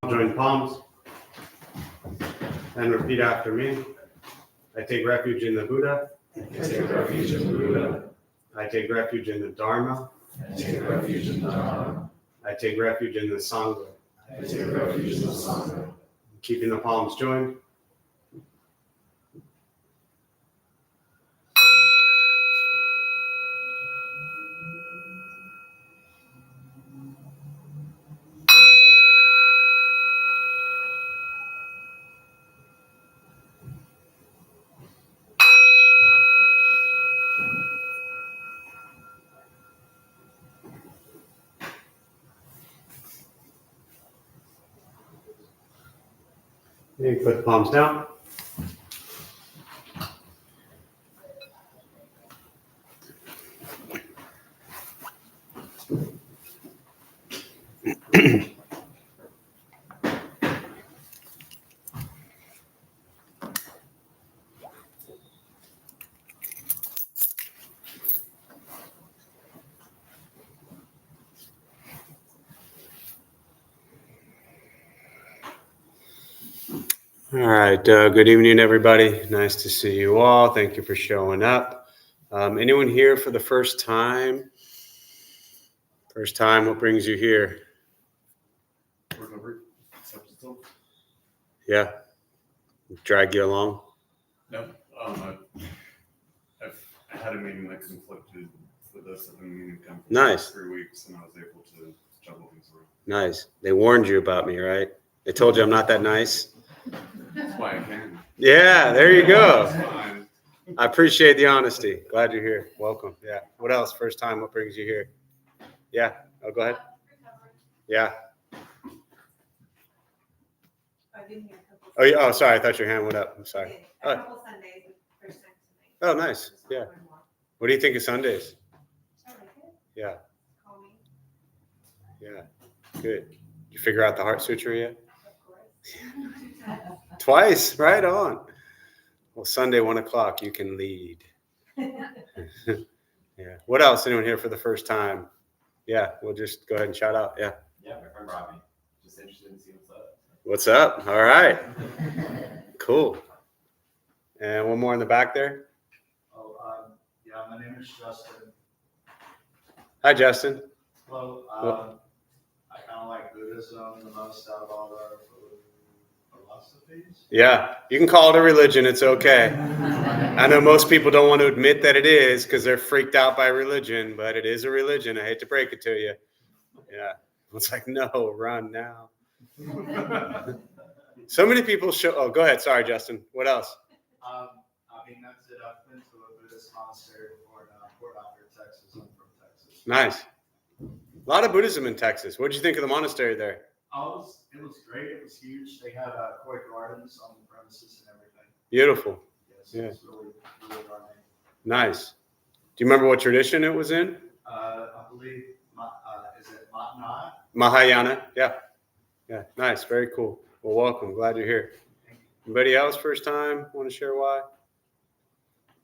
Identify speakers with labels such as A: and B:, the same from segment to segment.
A: Join palms and repeat after me. I take refuge in the Buddha.
B: I take refuge in the Buddha.
A: I take refuge in the Dharma.
B: I take refuge in the Dharma.
A: I take refuge in the Sangha.
B: I take refuge in the Sangha.
A: Keeping the palms joined. You put the palms down. All right. Good evening, everybody. Nice to see you all. Thank you for showing up. Anyone here for the first time? First time, what brings you here? Yeah. Drag you along?
C: No. I had a meeting that conflicted with us at the meeting temple
A: Nice.
C: For 3 weeks, and I was able to juggle things around.
A: Nice. They warned you about me, right? They told you I'm not that nice?
C: That's why I can.
A: Yeah, there you go.
C: That's fine.
A: I appreciate the honesty. Glad you're here. Welcome. Yeah. What else? First time, what brings you here? Yeah. Oh, go ahead. Yeah. Oh, yeah. Oh, sorry. I thought your hand went up. I'm sorry.
D: A couple Sundays, first time
A: Oh,
D: tonight.
A: nice. Yeah. What do you think of Sundays? Yeah.
D: Call me.
A: Yeah. Good. Did you figure out the Heart Sutra yet?
D: Of course.
A: Twice. Right on. Well, Sunday, 1:00, you can lead. Yeah. What else? Anyone here for the first time? Yeah. We'll just go ahead and shout out. Yeah.
E: Yeah, my friend Robbie. Just interested in seeing
A: What's
E: what's up.
A: up? All right. Cool. And one more in the back there.
F: Yeah, my name is Justin.
A: Hi, Justin.
F: Well, I kind of like Buddhism the most out of all the philosophies.
A: Yeah, you can call it a religion. It's okay. I know most people don't want to admit that it is because they're freaked out by religion, but it is a religion. I hate to break it to you. Yeah. It's like, no, run now. So many people show. Oh, go ahead. Sorry, Justin. What else?
F: I mean, that's it. I've been to a Buddhist monastery before in Port Arthur, Texas. I'm from Texas.
A: Nice. A lot of Buddhism in Texas. What did you think of the monastery there?
F: It was great. It was huge. They had koi gardens on the premises and everything.
A: Beautiful.
F: Yes,
A: Yeah.
F: it was really ornate.
A: Nice. Do you remember what tradition it was in?
F: I believe, is it Matna?
A: Mahayana. Yeah. Yeah. Nice. Very cool. Well, welcome. Glad you're here. Anybody else first time? Want to share why?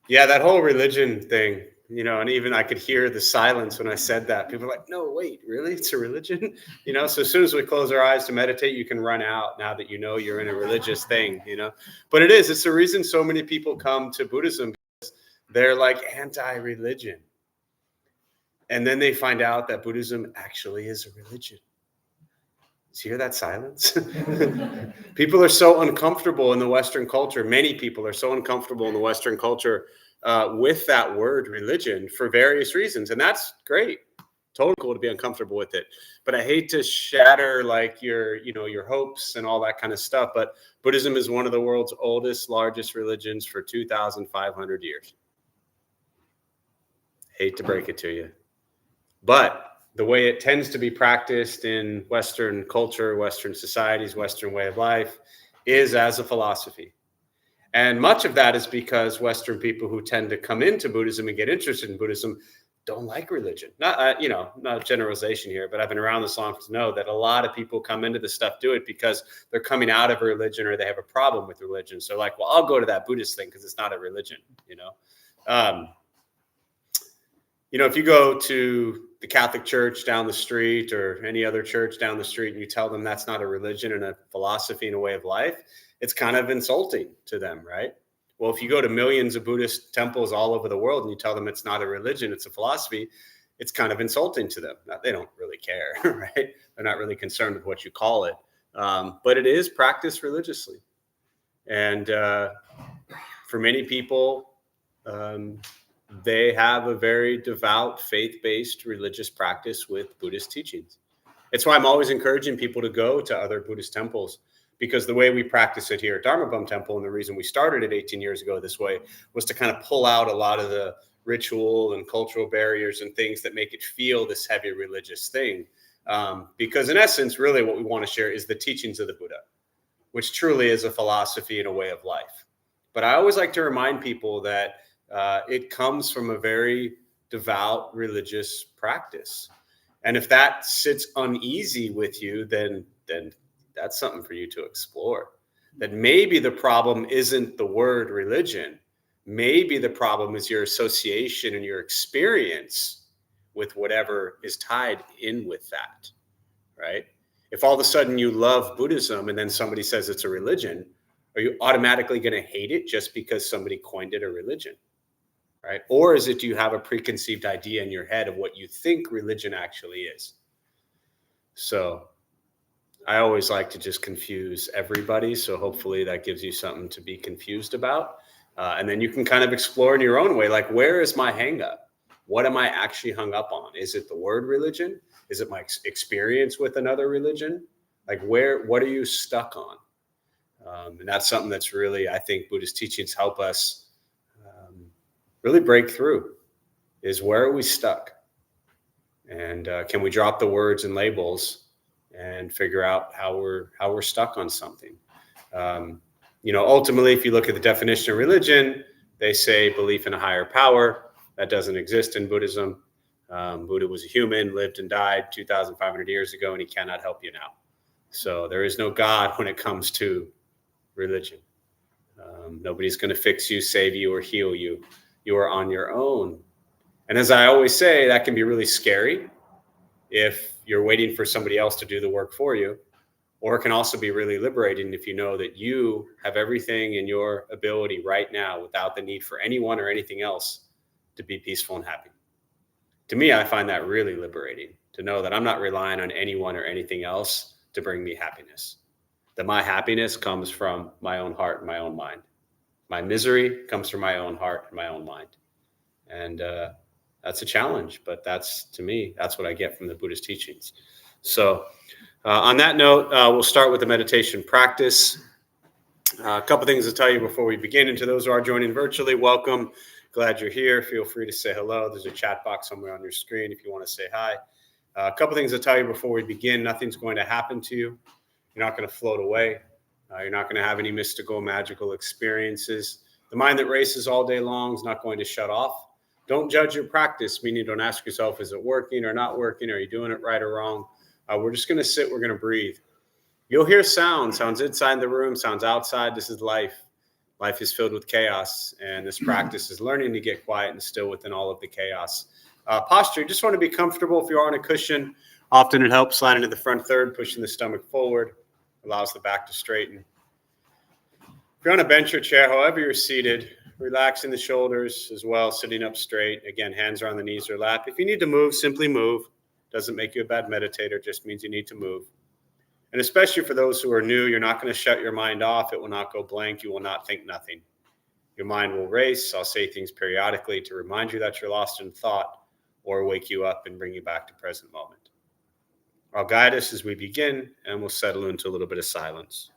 A: Yeah, that whole religion thing, and even I could hear the silence when I said that. People are like, no, wait, really? It's a religion? So as soon as we close our eyes to meditate, you can run out now that you're in a religious thing, But it's the reason so many people come to Buddhism, because they're like anti-religion. And then they find out that Buddhism actually is a religion. Do you hear that silence? People are so uncomfortable in the Western culture. Many people are so uncomfortable in the Western culture with that word religion for various reasons. And that's great. Totally cool to be uncomfortable with it. But I hate to shatter like your hopes and all that kind of stuff. But Buddhism is one of the world's oldest, largest religions for 2,500 years. Hate to break it to you. But the way it tends to be practiced in Western culture, Western societies, Western way of life is as a philosophy. And much of that is because Western people who tend to come into Buddhism and get interested in Buddhism don't like religion. Not, not a generalization here, but I've been around this long to know that a lot of people come into this stuff, do it because they're coming out of a religion or they have a problem with religion. So like, well, I'll go to that Buddhist thing because it's not a religion, if you go to the Catholic Church down the street or any other church down the street and you tell them that's not a religion and a philosophy and a way of life, it's kind of insulting to them, right? Well, if you go to millions of Buddhist temples all over the world and you tell them it's not a religion, it's a philosophy, it's kind of insulting to them. Now, they don't really care, right? They're not really concerned with what you call it. But it is practiced religiously. And for many people, they have a very devout, faith-based religious practice with Buddhist teachings. It's why I'm always encouraging people to go to other Buddhist temples, because the way we practice it here at Dharma Bum Temple, and the reason we started it 18 years ago this way, was to kind of pull out a lot of the ritual and cultural barriers and things that make it feel this heavy religious thing. Because in essence, really what we want to share is the teachings of the Buddha, which truly is a philosophy and a way of life. But I always like to remind people that it comes from a very devout religious practice. And if that sits uneasy with you, then that's something for you to explore. That maybe the problem isn't the word religion. Maybe the problem is your association and your experience with whatever is tied in with that, right? If all of a sudden you love Buddhism and then somebody says it's a religion, are you automatically going to hate it just because somebody coined it a religion, right? Or is it, do you have a preconceived idea in your head of what you think religion actually is? So I always like to just confuse everybody. So hopefully that gives you something to be confused about. And then you can kind of explore in your own way, like, where is my hang up? What am I actually hung up on? Is it the word religion? Is it my experience with another religion? Like, what are you stuck on? And that's something that's really, I think Buddhist teachings help us really break through, is where are we stuck? And can we drop the words and labels and figure out how we're stuck on something? Ultimately, if you look at the definition of religion, they say belief in a higher power. That doesn't exist in Buddhism. Buddha was a human, lived and died 2,500 years ago, and he cannot help you now. So there is no God when it comes to religion. Nobody's going to fix you, save you, or heal you. You are on your own. And as I always say, that can be really scary if you're waiting for somebody else to do the work for you. Or it can also be really liberating if you know that you have everything in your ability right now without the need for anyone or anything else to be peaceful and happy. To me, I find that really liberating, to know that I'm not relying on anyone or anything else to bring me happiness. That my happiness comes from my own heart and my own mind. My misery comes from my own heart and my own mind. And that's a challenge, but to me, that's what I get from the Buddhist teachings. So on that note, we'll start with the meditation practice. A couple things to tell you before we begin. And to those who are joining virtually, welcome. Glad you're here. Feel free to say hello. There's a chat box somewhere on your screen if you want to say hi. A couple things to tell you before we begin. Nothing's going to happen to you. You're not going to float away. You're not going to have any mystical, magical experiences. The mind that races all day long is not going to shut off. Don't judge your practice, meaning don't ask yourself, is it working or not working? Are you doing it right or wrong? We're just going to sit. We're going to breathe. You'll hear sounds inside the room, sounds outside. This is life. Life is filled with chaos, and this practice is learning to get quiet and still within all of the chaos. Posture, you just want to be comfortable. If you're on a cushion, often it helps slide into the front third, pushing the stomach forward, allows the back to straighten. If you're on a bench or chair, however you're seated, relaxing the shoulders as well, sitting up straight. Again, hands are on the knees or lap. If you need to move, simply move. Doesn't make you a bad meditator, just means you need to move. And especially for those who are new, you're not going to shut your mind off. It will not go blank. You will not think nothing. Your mind will race. I'll say things periodically to remind you that you're lost in thought or wake you up and bring you back to present moment. I'll guide us as we begin, and we'll settle into a little bit of silence.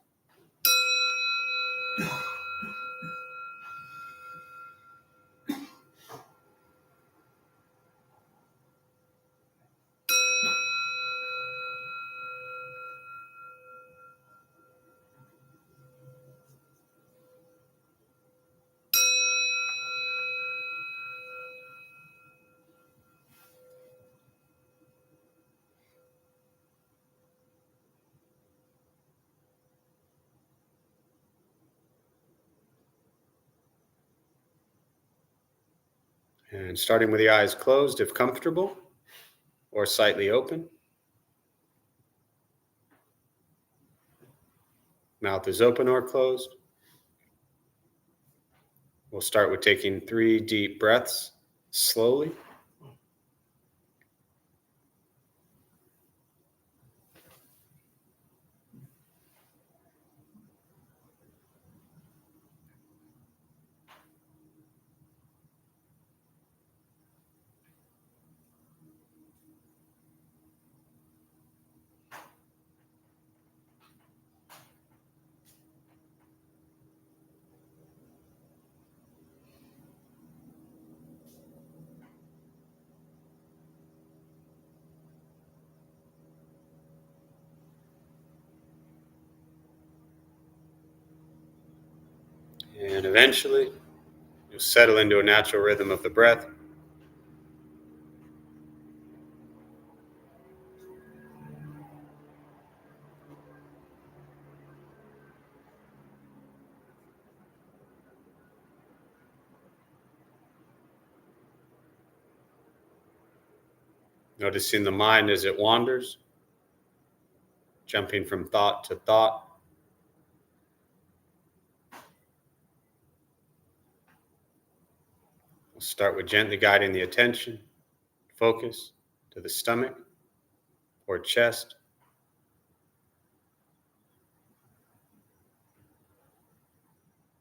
A: And starting with the eyes closed if comfortable, or slightly open. Mouth is open or closed. We'll start with taking 3 deep breaths slowly. And eventually, you'll settle into a natural rhythm of the breath. Noticing the mind as it wanders, jumping from thought to thought. We'll start with gently guiding the attention, focus to the stomach or chest.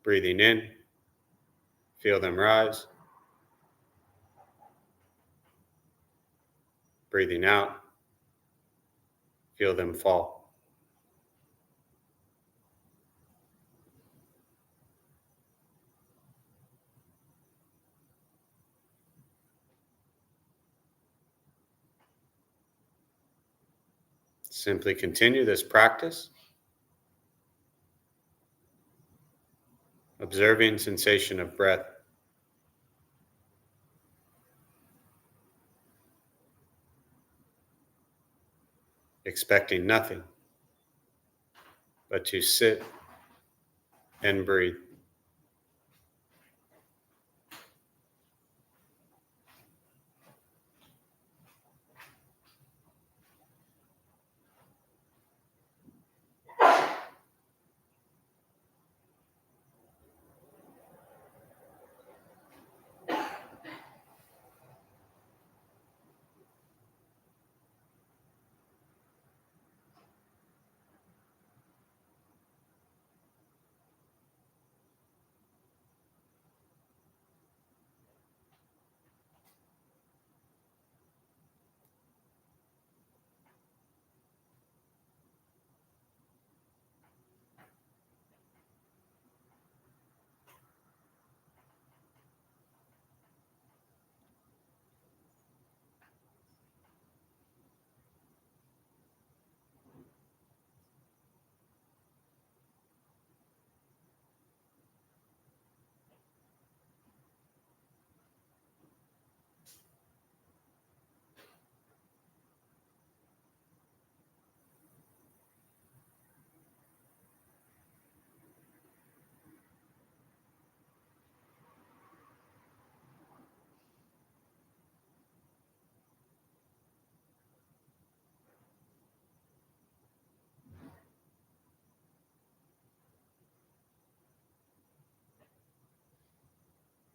A: Breathing in, feel them rise. Breathing out, feel them fall. Simply continue this practice, observing sensation of breath. Expecting nothing but to sit and breathe.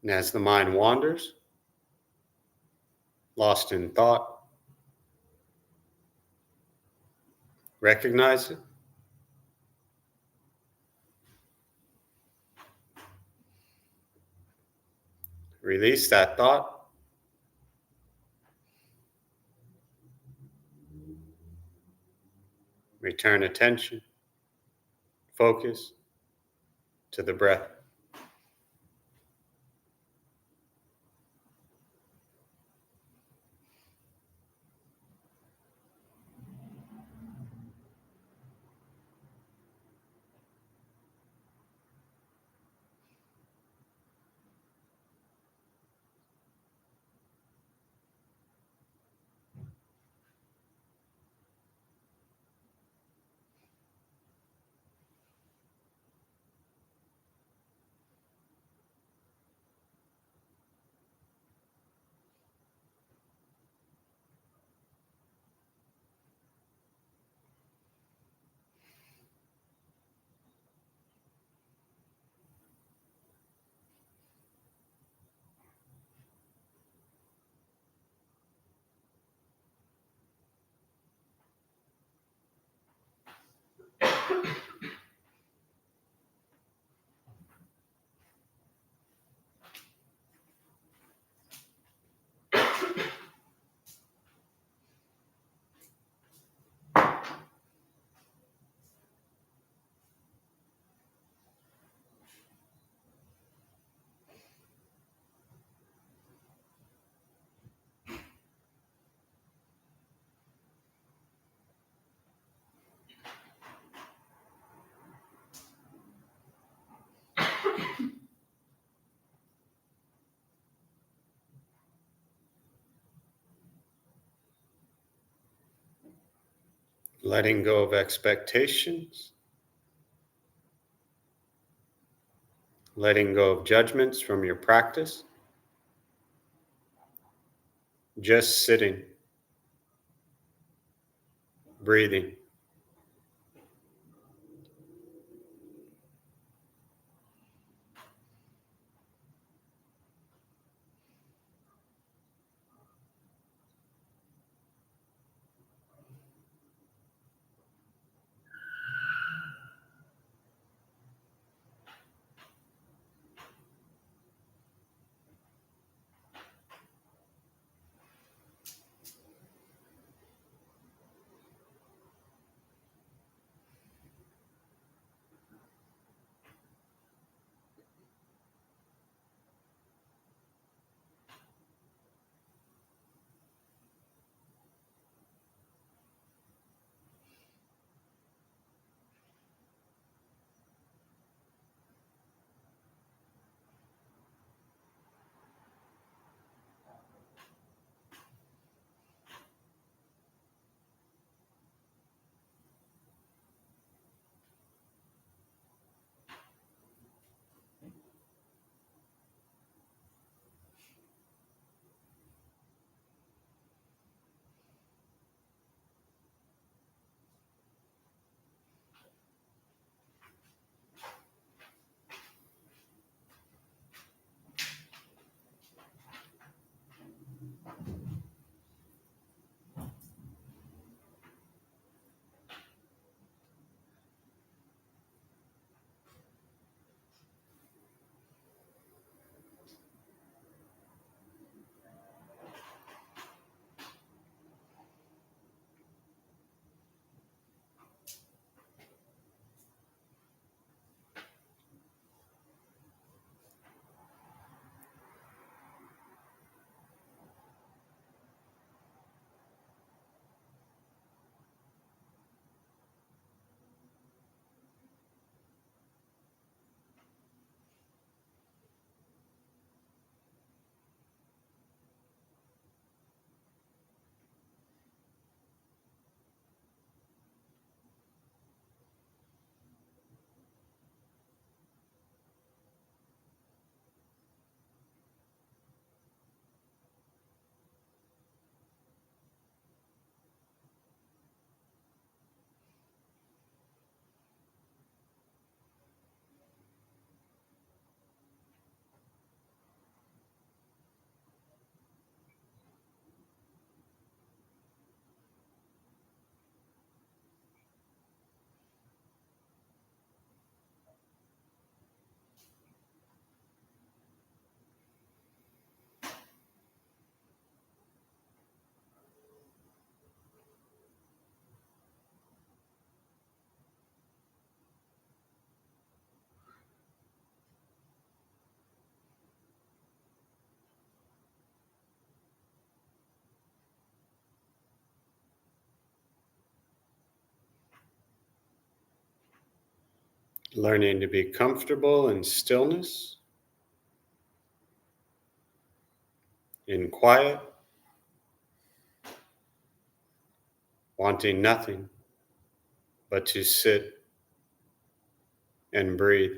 A: And as the mind wanders, lost in thought, recognize it. Release that thought. Return attention, focus to the breath. letting go of expectations, letting go of judgments from your practice, just sitting, breathing. Learning to be comfortable in stillness, in quiet, wanting nothing but to sit and breathe.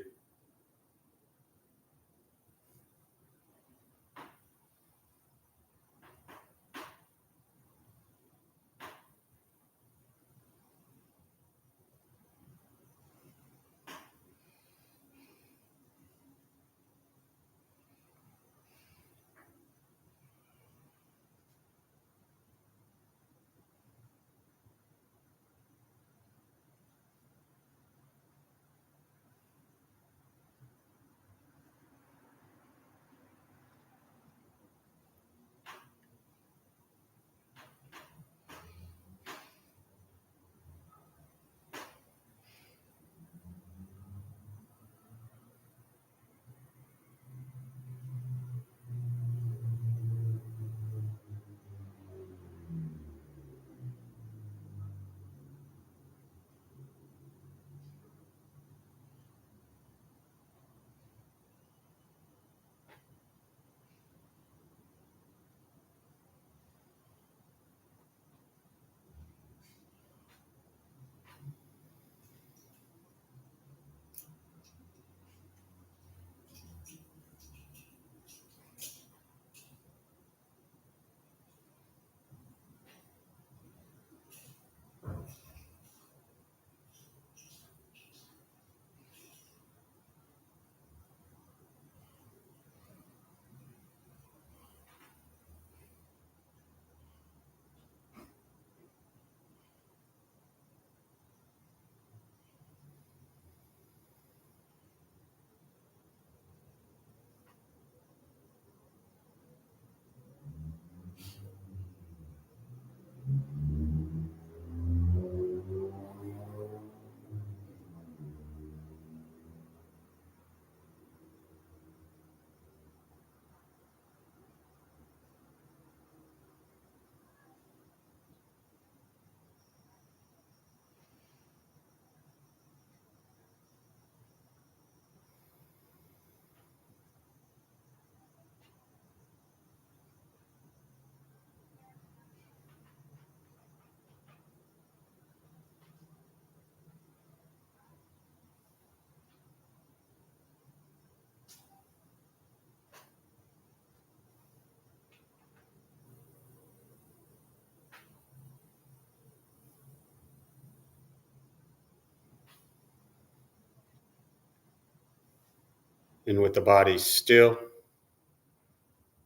A: and with the body still,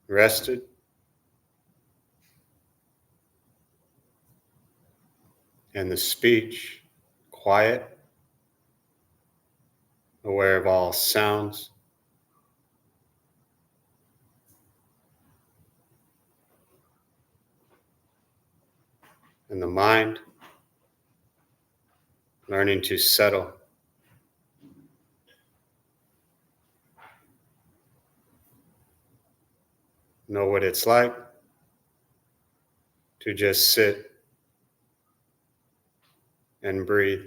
A: rested. And the speech quiet, aware of all sounds. And the mind learning to settle. Know what it's like to just sit and breathe.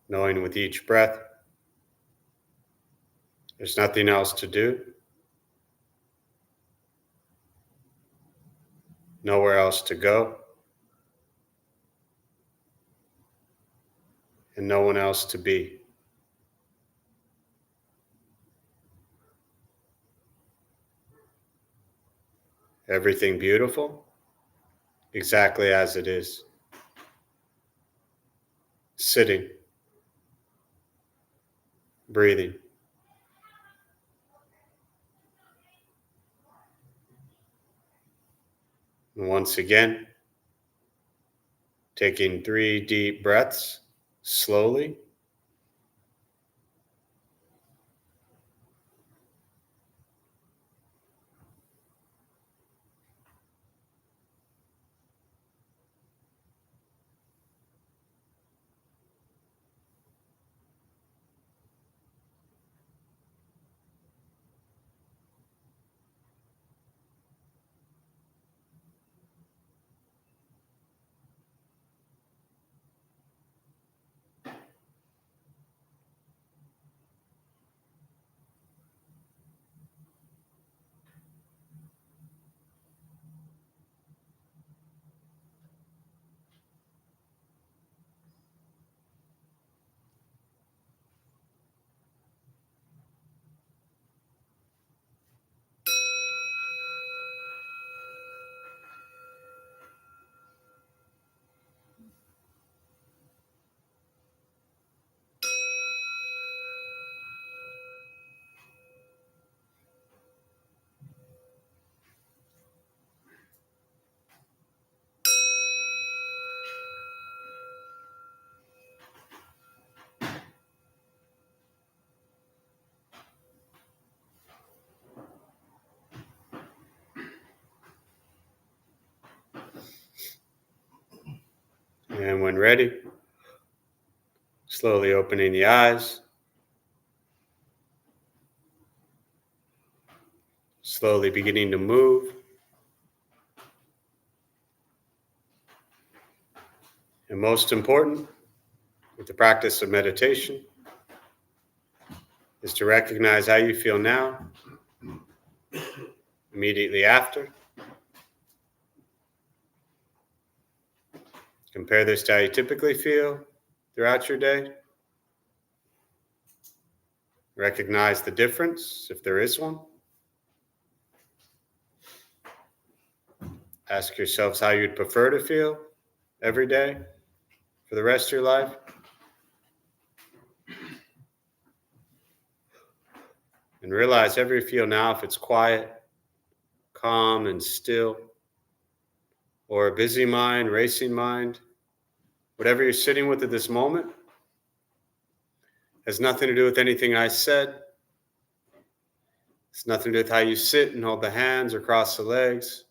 A: Knowing with each breath, there's nothing else to do, nowhere else to go, and no one else to be. Everything beautiful, exactly as it is. Sitting, breathing. And once again, taking 3 deep breaths slowly. And when ready, slowly opening the eyes, slowly beginning to move. And most important, with the practice of meditation, is to recognize how you feel now, immediately after. Compare this to how you typically feel throughout your day. Recognize the difference, if there is one. Ask yourselves how you'd prefer to feel every day for the rest of your life. And realize however you feel now, if it's quiet, calm, and still, or a busy mind, racing mind, whatever you're sitting with at this moment, has nothing to do with anything I said. It's nothing to do with how you sit and hold the hands or cross the legs.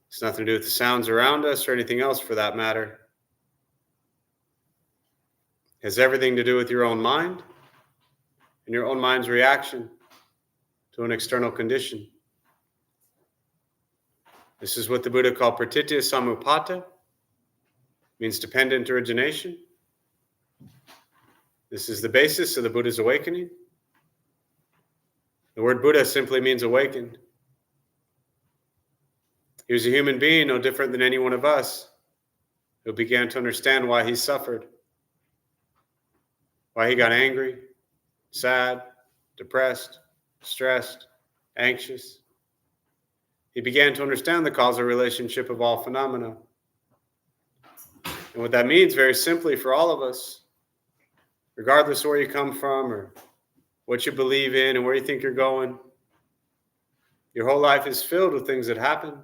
A: It's nothing to do with the sounds around us or anything else for that matter. It has everything to do with your own mind and your own mind's reaction to an external condition. This is what the Buddha called pratitya samuppada, means dependent origination. This is the basis of the Buddha's awakening. The word Buddha simply means awakened. He was a human being, no different than any one of us, who began to understand why he suffered, why he got angry, sad, depressed, stressed, anxious. He began to understand the causal relationship of all phenomena. And what that means, very simply, for all of us, regardless of where you come from or what you believe in and where you think you're going, your whole life is filled with things that happen.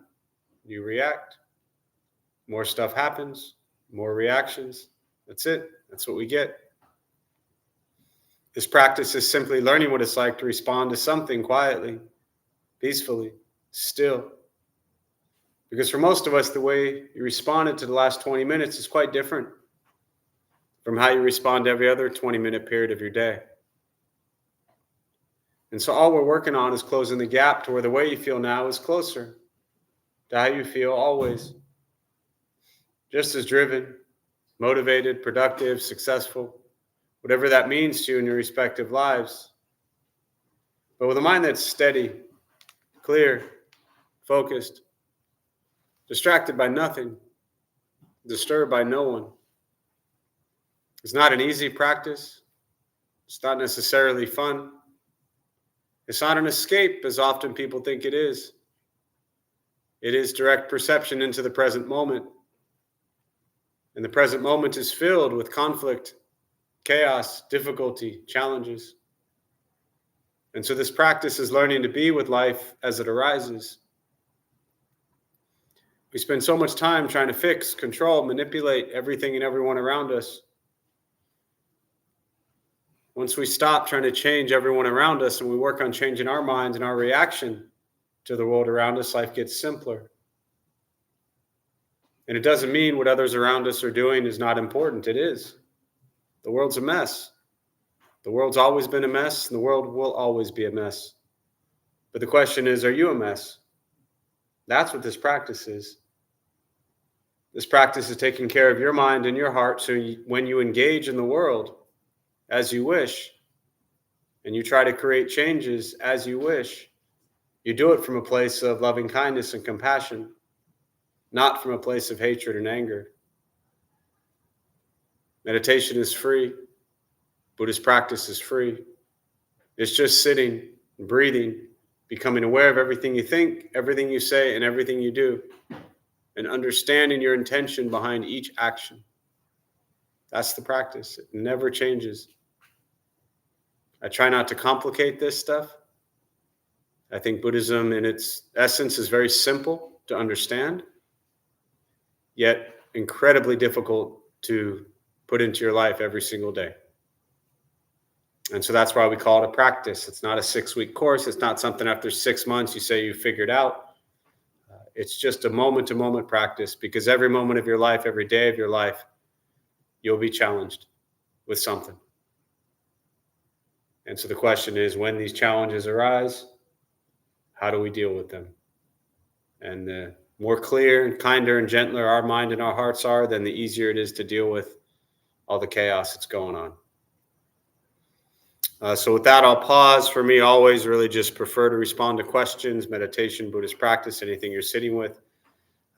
A: You react. More stuff happens, more reactions. That's it. That's what we get. This practice is simply learning what it's like to respond to something quietly, peacefully, still. Because for most of us, the way you responded to the last 20 minutes is quite different from how you respond to every other 20-minute period of your day. And so all we're working on is closing the gap to where the way you feel now is closer to how you feel always. Just as driven, motivated, productive, successful, whatever that means to you in your respective lives. But with a mind that's steady, clear, focused, distracted by nothing, disturbed by no one. It's not an easy practice. It's not necessarily fun. It's not an escape, as often people think it is. It is direct perception into the present moment. And the present moment is filled with conflict, chaos, difficulty, challenges. And so this practice is learning to be with life as it arises. We spend so much time trying to fix, control, manipulate everything and everyone around us. Once we stop trying to change everyone around us and we work on changing our minds and our reaction to the world around us, life gets simpler. And it doesn't mean what others around us are doing is not important. It is. The world's a mess. The world's always been a mess, and the world will always be a mess. But the question is, are you a mess? That's what this practice is. This practice is taking care of your mind and your heart, so when you engage in the world as you wish, and you try to create changes as you wish, you do it from a place of loving kindness and compassion, not from a place of hatred and anger. Meditation is free. Buddhist practice is free. It's just sitting, breathing, becoming aware of everything you think, everything you say, and everything you do, and understanding your intention behind each action. That's the practice. It never changes. I try not to complicate this stuff. I think Buddhism in its essence is very simple to understand, yet incredibly difficult to put into your life every single day. And so that's why we call it a practice. It's not a 6-week course. It's not something after 6 months you say you figured out. It's just a moment-to-moment practice, because every moment of your life, every day of your life, you'll be challenged with something. And so the question is, when these challenges arise, how do we deal with them? And the more clear and kinder and gentler our mind and our hearts are, then the easier it is to deal with all the chaos that's going on. So with that, I'll pause. For me, always really just prefer to respond to questions, meditation, Buddhist practice, anything you're sitting with.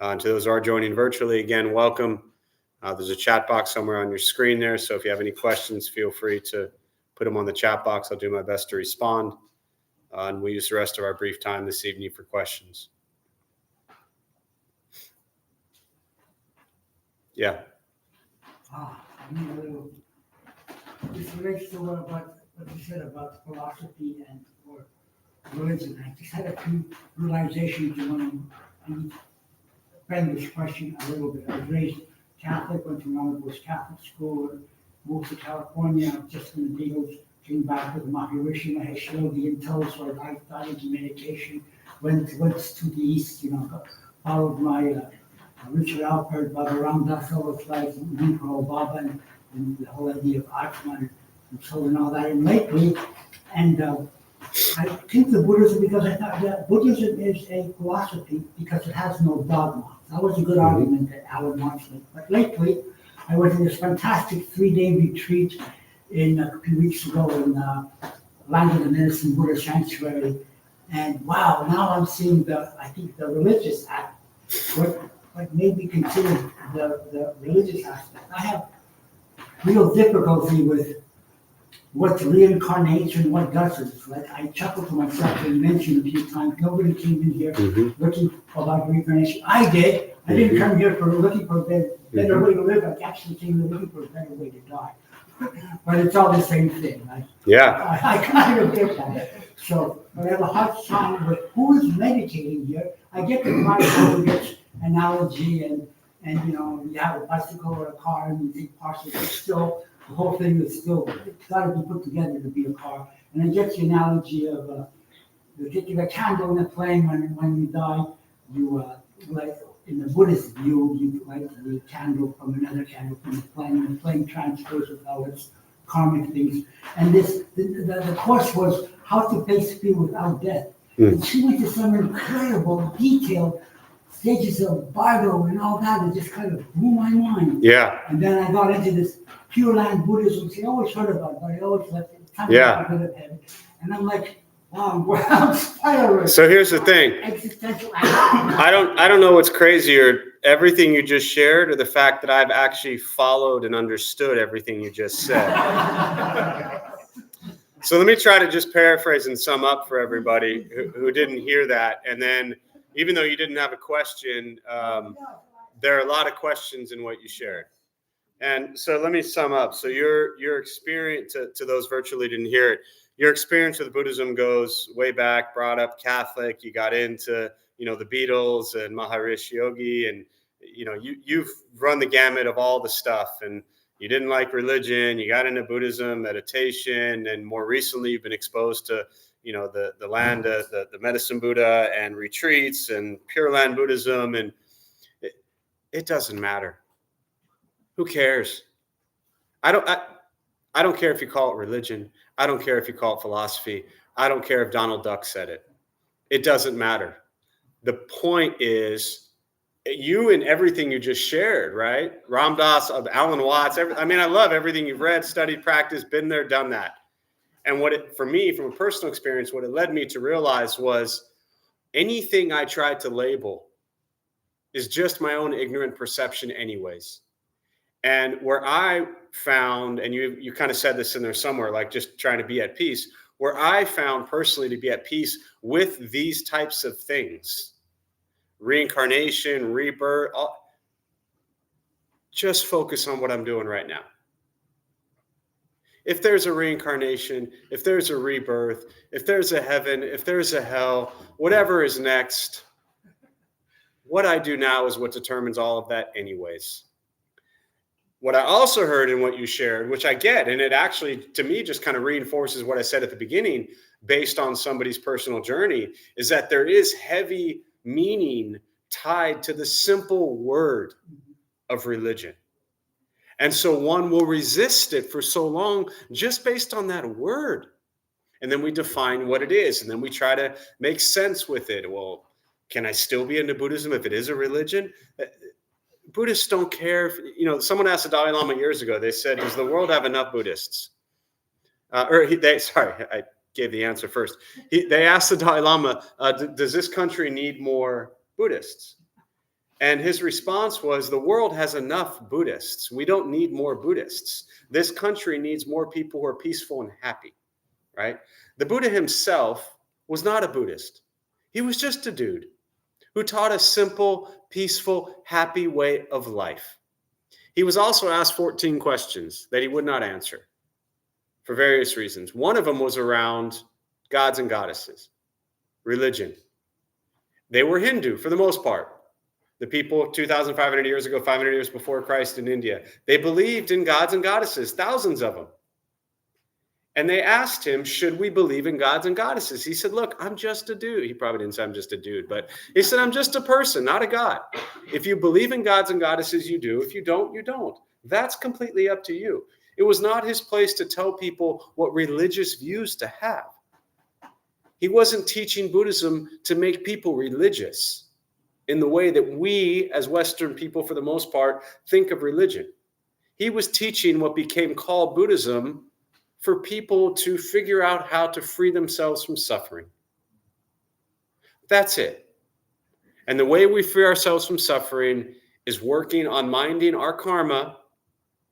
A: And to those who are joining virtually, again, welcome. There's a chat box somewhere on your screen there. So if you have any questions, feel free to put them on the chat box. I'll do my best to respond. And we'll use the rest of our brief time this evening for questions. Yeah.
G: This relates to what you said about philosophy and or religion. I just had a few realizations when I framed this question a little bit. I was raised Catholic, went to one of those Catholic school, moved to California, just in the deals, came back with Maharishi Mahesh Yogi and told, so I got into meditation, went to the east, followed my Richard Alpert, Baba Ramdas, all those guys, Nimkro Baba, and the whole idea of Atman and so and all that. And lately, I think the Buddhism, because I thought that Buddhism is a philosophy because it has no dogma. That was a good argument that Alan once made. But lately, I went to this fantastic 3-day retreat a few weeks ago in Land of the Medicine Buddha Sanctuary. And wow, now I'm seeing the religious aspect, what may be considered the religious aspect. I have real difficulty with what's reincarnation, what doesn't. Like I chuckle to myself and mentioned a few times, nobody came in here looking about reincarnation. I did. I didn't come here looking for better way to live, I actually think we're looking for a better way to die. But it's all the same thing, right?
A: Yeah.
G: I kind of get that. So, but I have a hard time with who is meditating here. I get the part who gets analogy and you have a bicycle or a car and you take parts of it. Still, the whole thing is still, it's got to be put together to be a car. And I get the analogy of you're taking a candle in a flame when you die. You like in the Buddhist view, you light the candle from another candle from the flame, and the flame transfers with all its karmic things. And the course was how to face fear without death. And she went to some incredible, detailed stages of Bardo and all that. It just kind of blew my mind.
A: Yeah.
G: And then I got into this Pure Land Buddhism, which I always heard about, but I always left it kind of
A: Yeah.
G: a bit of heaven. And I'm like, wow, I'm inspired.
A: So here's the thing.
G: Existential.
A: I don't know what's crazier, everything you just shared, or the fact that I've actually followed and understood everything you just said. So let me try to just paraphrase and sum up for everybody who didn't hear that. And then, even though you didn't have a question, there are a lot of questions in what you shared. And so let me sum up. So your experience, to those virtually didn't hear it, your experience with Buddhism goes way back, brought up Catholic, you got into, the Beatles and Maharishi Yogi, and, you've run the gamut of all the stuff, and you didn't like religion, you got into Buddhism, meditation, and more recently you've been exposed to, the land, the medicine Buddha and retreats and Pure Land Buddhism. And it doesn't matter. Who cares? I don't care if you call it religion. I don't care if you call it philosophy. I don't care if Donald Duck said it. It doesn't matter. The point is, you and everything you just shared, right? Ram Dass, Alan Watts, I love everything you've read, studied, practiced, been there, done that. And for me, from a personal experience, what it led me to realize was anything I tried to label is just my own ignorant perception anyways. And where I found, and you kind of said this in there somewhere, like just trying to be at peace, where I found personally to be at peace with these types of things, reincarnation, rebirth, just focus on what I'm doing right now. If there's a reincarnation, if there's a rebirth, if there's a heaven, if there's a hell, whatever is next, what I do now is what determines all of that anyways. What I also heard in what you shared, which I get, and it actually, to me, just kind of reinforces what I said at the beginning, based on somebody's personal journey, is that there is heavy meaning tied to the simple word of religion. And so one will resist it for so long just based on that word. And then we define what it is, and then we try to make sense with it. Well, can I still be into Buddhism if it is a religion? Buddhists don't care. Someone asked the Dalai Lama years ago, they said, does the world have enough Buddhists? I gave the answer first. They asked the Dalai Lama, does this country need more Buddhists? And his response was, the world has enough Buddhists. We don't need more Buddhists. This country needs more people who are peaceful and happy, right? The Buddha himself was not a Buddhist. He was just a dude who taught a simple, peaceful, happy way of life. He was also asked 14 questions that he would not answer for various reasons. One of them was around gods and goddesses, religion. They were Hindu for the most part. The people 2,500 years ago, 500 years before Christ in India, they believed in gods and goddesses, thousands of them. And they asked him, should we believe in gods and goddesses? He said, look, I'm just a dude. He probably didn't say I'm just a dude, but he said, I'm just a person, not a god. If you believe in gods and goddesses, you do. If you don't, you don't. That's completely up to you. It was not his place to tell people what religious views to have. He wasn't teaching Buddhism to make people religious in the way that we, as Western people, for the most part, think of religion. He was teaching what became called Buddhism for people to figure out how to free themselves from suffering. That's it. And the way we free ourselves from suffering is working on minding our karma,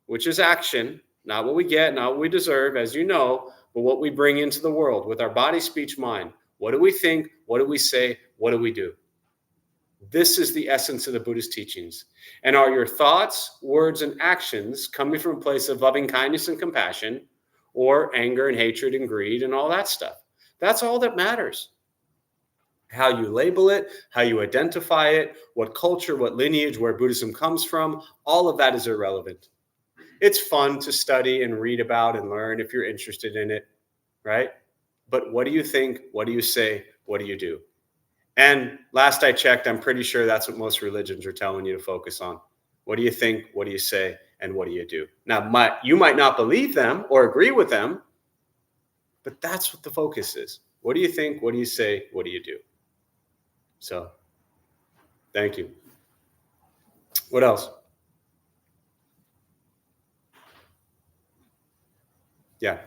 A: which is action, not what we get, not what we deserve, as you know, but what we bring into the world with our body, speech, mind. What do we think? What do we say? What do we do? This is the essence of the Buddhist teachings. And are your thoughts, words, and actions coming from a place of loving kindness and compassion, or anger and hatred and greed and all that stuff? That's all that matters. How you label it, how you identify it, what culture, what lineage, where Buddhism comes from, all of that is irrelevant. It's fun to study and read about and learn if you're interested in it, right? But what do you think? What do you say? What do you do? And last I checked, I'm pretty sure that's what most religions are telling you to focus on. What do you think? What do you say? And what do you do? Now, you might not believe them or agree with them, but that's what the focus is. What do you think? What do you say? What do you do? So, thank you. What else? Yeah.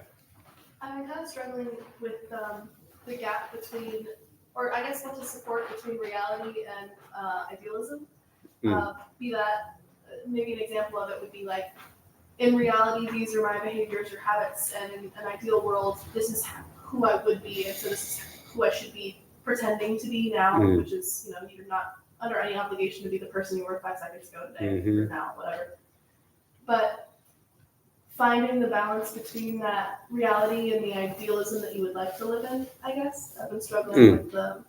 H: I'm kind of struggling with the gap between, or I guess what to support between reality and idealism. Be that, maybe an example of it would be like, in reality, these are my behaviors or habits, and in an ideal world, this is who I would be, and so this is who I should be pretending to be now, which is, you're not under any obligation to be the person you were 5 seconds ago today, or now, whatever. But finding the balance between that reality and the idealism that you would like to live in, I guess. I've been struggling with the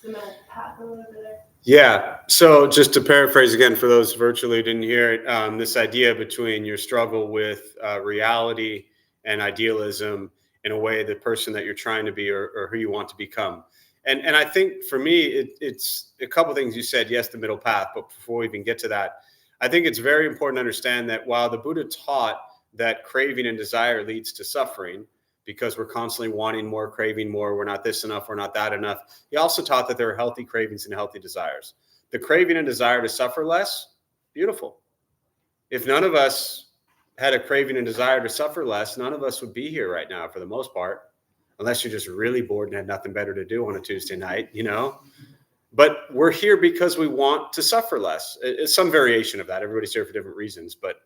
H: middle path a little bit there.
A: Yeah. So just to paraphrase again, for those virtually who didn't hear it, this idea between your struggle with reality and idealism in a way, the person that you're trying to be or who you want to become. And I think for me, it's a couple of things you said. Yes, the middle path. But before we even get to that, I think it's very important to understand that while the Buddha taught that craving and desire leads to suffering, because we're constantly wanting more, craving more, we're not this enough, we're not that enough. He also taught that there are healthy cravings and healthy desires. The craving and desire to suffer less, beautiful. If none of us had a craving and desire to suffer less, none of us would be here right now for the most part, unless you're just really bored and had nothing better to do on a Tuesday night, But we're here because we want to suffer less. It's some variation of that. Everybody's here for different reasons, but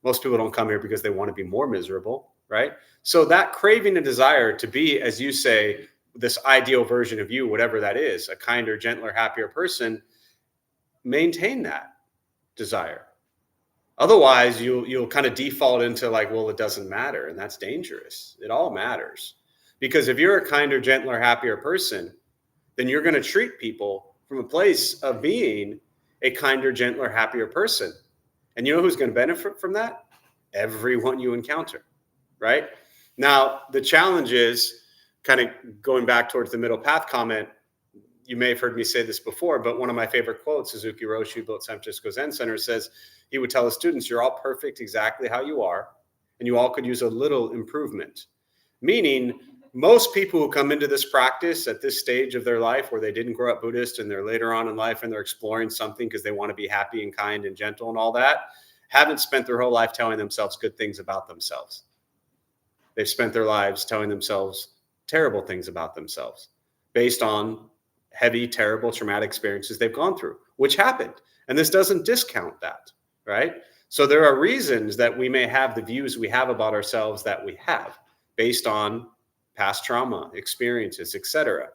A: most people don't come here because they want to be more miserable, right? So that craving and desire to be, as you say, this ideal version of you, whatever that is, a kinder, gentler, happier person, maintain that desire. Otherwise, you'll kind of default into like, well, it doesn't matter, and that's dangerous. It all matters. Because if you're a kinder, gentler, happier person, then you're going to treat people from a place of being a kinder, gentler, happier person. And you know who's going to benefit from that? Everyone you encounter, right? Now, the challenge is kind of going back towards the middle path comment. You may have heard me say this before, but one of my favorite quotes, Suzuki Roshi, built San Francisco Zen Center, says he would tell his students, you're all perfect exactly how you are, and you all could use a little improvement. Meaning, most people who come into this practice at this stage of their life where they didn't grow up Buddhist and they're later on in life and they're exploring something because they want to be happy and kind and gentle and all that, haven't spent their whole life telling themselves good things about themselves. They've spent their lives telling themselves terrible things about themselves based on heavy, terrible, traumatic experiences they've gone through, which happened. And this doesn't discount that, right? So there are reasons that we may have the views we have about ourselves that we have based on past trauma, experiences, etc.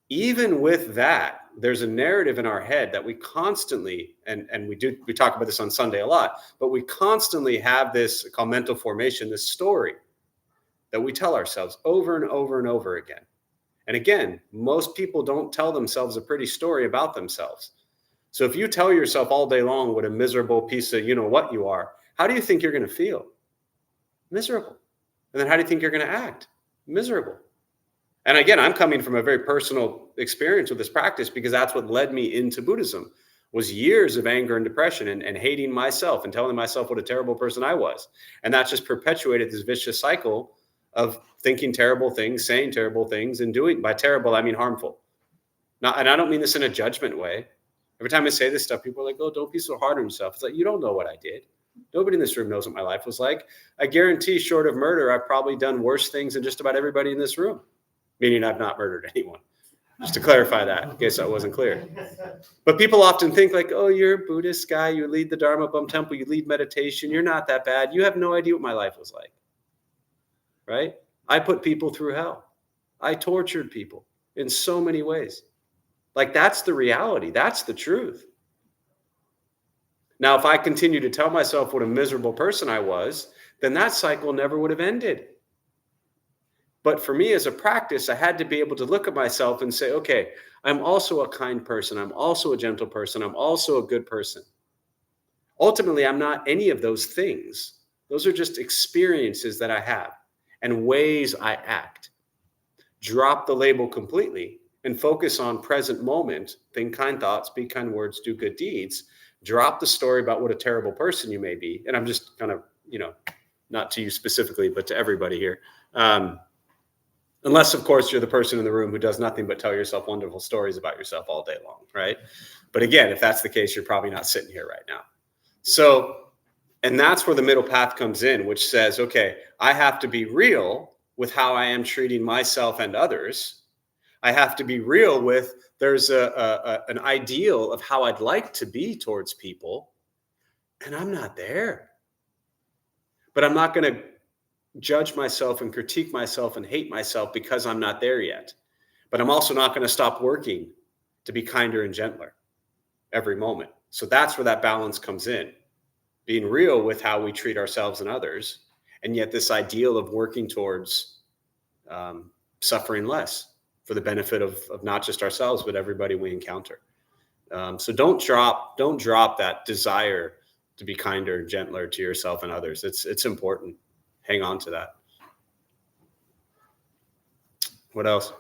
A: Even with that, there's a narrative in our head that we constantly, and we talk about this on Sunday a lot, but we constantly have this called mental formation, this story that we tell ourselves over and over and over again. And again, most people don't tell themselves a pretty story about themselves. So if you tell yourself all day long what a miserable piece of you-know-what you are, how do you think you're going to feel? Miserable. And then how do you think you're going to act? Miserable. And again, I'm coming from a very personal experience with this practice because that's what led me into Buddhism, was years of anger and depression and hating myself and telling myself what a terrible person I was. And that just perpetuated this vicious cycle of thinking terrible things, saying terrible things, and doing, by terrible, I mean harmful. Now, and I don't mean this in a judgment way. Every time I say this stuff, people are like, oh, don't be so hard on yourself. It's like, you don't know what I did. Nobody in this room knows what my life was like. I guarantee, short of murder, I've probably done worse things than just about everybody in this room, meaning I've not murdered anyone. Just to clarify that, in case that wasn't clear. But people often think like, oh, you're a Buddhist guy. You lead the Dharma Bum Temple. You lead meditation. You're not that bad. You have no idea what my life was like, right? I put people through hell. I tortured people in so many ways. Like, that's the reality. That's the truth. Now, if I continue to tell myself what a miserable person I was, then that cycle never would have ended. But for me as a practice, I had to be able to look at myself and say, okay, I'm also a kind person. I'm also a gentle person. I'm also a good person. Ultimately, I'm not any of those things. Those are just experiences that I have and ways I act. Drop the label completely and focus on present moment. Think kind thoughts, speak kind words, do good deeds. Drop the story about what a terrible person you may be. And I'm just kind of, not to you specifically, but to everybody here. Unless, of course, you're the person in the room who does nothing but tell yourself wonderful stories about yourself all day long, right? But again, if that's the case, you're probably not sitting here right now. So, and that's where the middle path comes in, which says, okay, I have to be real with how I am treating myself and others. I have to be real with there's an ideal of how I'd like to be towards people, and I'm not there. But I'm not going to judge myself and critique myself and hate myself because I'm not there yet. But I'm also not going to stop working to be kinder and gentler every moment. So that's where that balance comes in. Being real with how we treat ourselves and others, and yet this ideal of working towards suffering less for the benefit of not just ourselves, but everybody we encounter. So don't drop that desire to be kinder and gentler to yourself and others. It's important. Hang on to that. What else?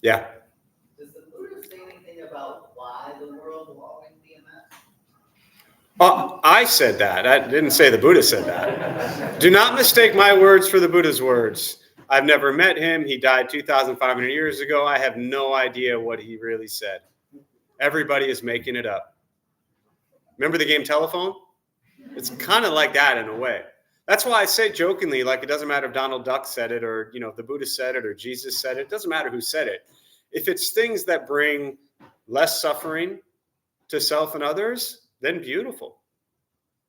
A: Yeah.
I: Does the Buddha say anything about why the world will always be a mess?
A: I said that. I didn't say the Buddha said that. Do not mistake my words for the Buddha's words. I've never met him. He died 2,500 years ago. I have no idea what he really said. Everybody is making it up. Remember the game Telephone? It's kind of like that in a way. That's why I say jokingly, like, it doesn't matter if Donald Duck said it or, if the Buddha said it or Jesus said it. It doesn't matter who said it. If it's things that bring less suffering to self and others, then beautiful.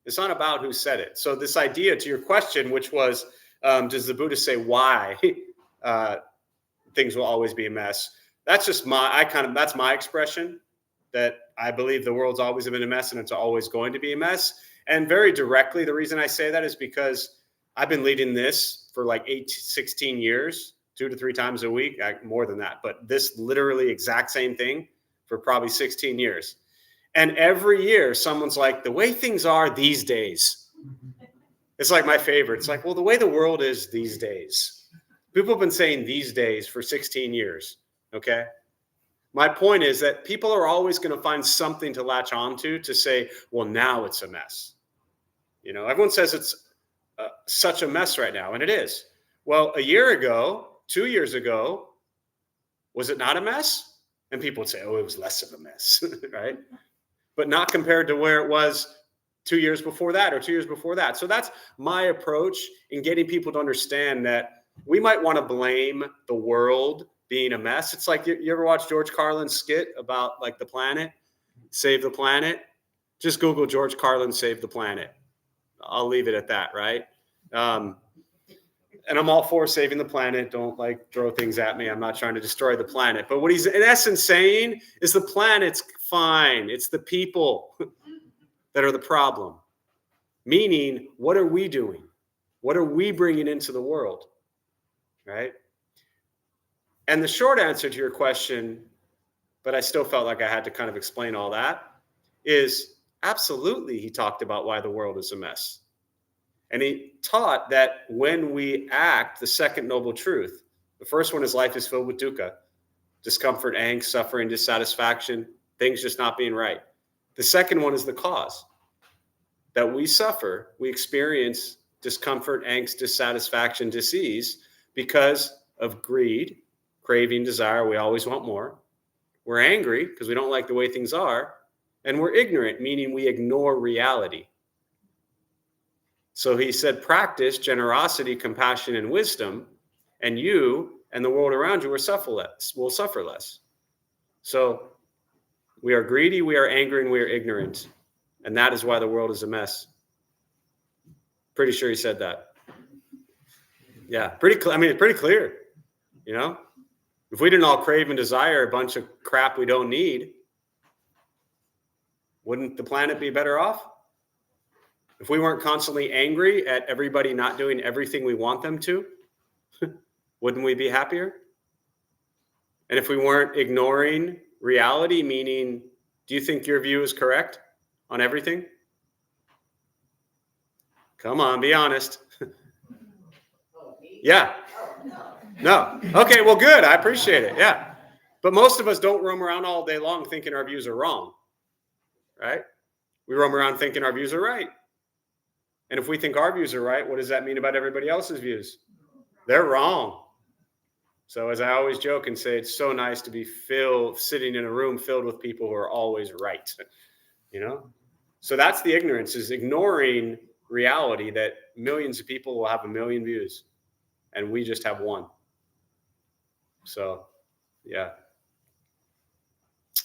A: It's not about who said it. So this idea to your question, which was, does the Buddha say why things will always be a mess? That's just that's my expression, that I believe the world's always been a mess and it's always going to be a mess. And very directly, the reason I say that is because I've been leading this for like 16 years, 2 to 3 times a week, more than that, but this literally exact same thing for probably 16 years. And every year someone's like, the way things are these days. It's like my favorite. It's like, well, the way the world is these days. People have been saying these days for 16 years. Okay. My point is that people are always going to find something to latch onto to say, well, now it's a mess. Everyone says it's such a mess right now, and it is. Well, a year ago, 2 years ago, was it not a mess? And people would say, oh, it was less of a mess, right? But not compared to where it was 2 years before that or 2 years before that. So that's my approach in getting people to understand that we might want to blame the world being a mess. It's like, you ever watch George Carlin's skit about like the planet, save the planet? Just Google George Carlin, save the planet. I'll leave it at that, right? And I'm all for saving the planet. Don't throw things at me. I'm not trying to destroy the planet. But what he's in essence saying is the planet's fine. It's the people that are the problem. Meaning, what are we doing? What are we bringing into the world? Right? And the short answer to your question, but I still felt like I had to kind of explain all that, is absolutely he talked about why the world is a mess. And he taught that when we act, the second noble truth, the first one is life is filled with dukkha, discomfort, angst, suffering, dissatisfaction, things just not being right. The second one is the cause, that we suffer, we experience discomfort, angst, dissatisfaction, disease because of greed, craving, desire. We always want more. We're angry because we don't like the way things are. And we're ignorant, meaning we ignore reality. So he said, practice generosity, compassion, and wisdom, and you and the world around you will suffer less. So we are greedy, we are angry, and we are ignorant. And that is why the world is a mess. Pretty sure he said that. Yeah, pretty clear. You know, if we didn't all crave and desire a bunch of crap we don't need, wouldn't the planet be better off? If we weren't constantly angry at everybody not doing everything we want them to, wouldn't we be happier? And if we weren't ignoring reality, meaning, do you think your view is correct on everything? Come on, be honest.
I: Oh, me?
A: Yeah.
I: Oh, no.
A: No. Okay, well, good. I appreciate it. Yeah. But most of us don't roam around all day long thinking our views are wrong, right? We roam around thinking our views are right. And if we think our views are right, what does that mean about everybody else's views? They're wrong. So as I always joke and say, it's so nice to be sitting in a room filled with people who are always right, you know? So that's the ignorance, is ignoring reality that millions of people will have a million views and we just have one. So, yeah.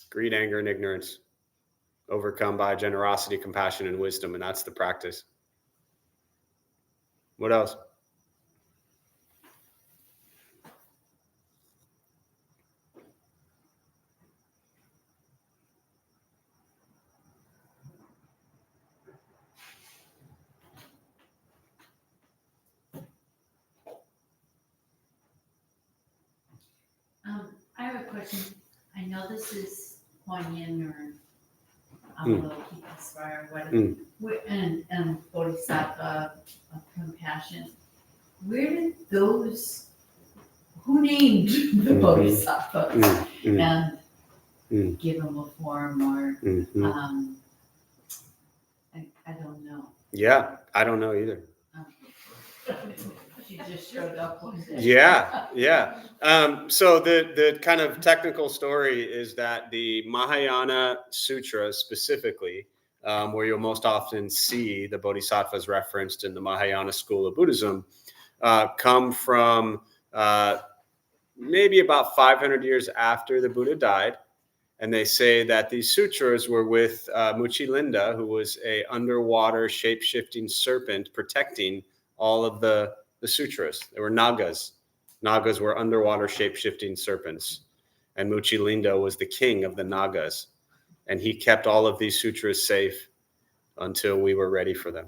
A: Greed, anger, and ignorance overcome by generosity, compassion, and wisdom. And that's the practice. What else?
J: I have a question. I know this is Kuan Yin or Avalokitesvara, and Bodhisattva of compassion. Where did who named the Bodhisattvas and give them a form or, I don't know.
A: Yeah, I don't know either.
J: She just showed up one day.
A: Yeah. So the kind of technical story is that the Mahayana Sutras specifically, where you'll most often see the Bodhisattvas referenced in the Mahayana school of Buddhism, come from maybe about 500 years after the Buddha died. And they say that these sutras were with Muchilinda, who was a underwater shape-shifting serpent protecting all of the sutras. They were Nagas. Nagas were underwater shape-shifting serpents. And Muchilinda was the king of the Nagas. And he kept all of these sutras safe until we were ready for them.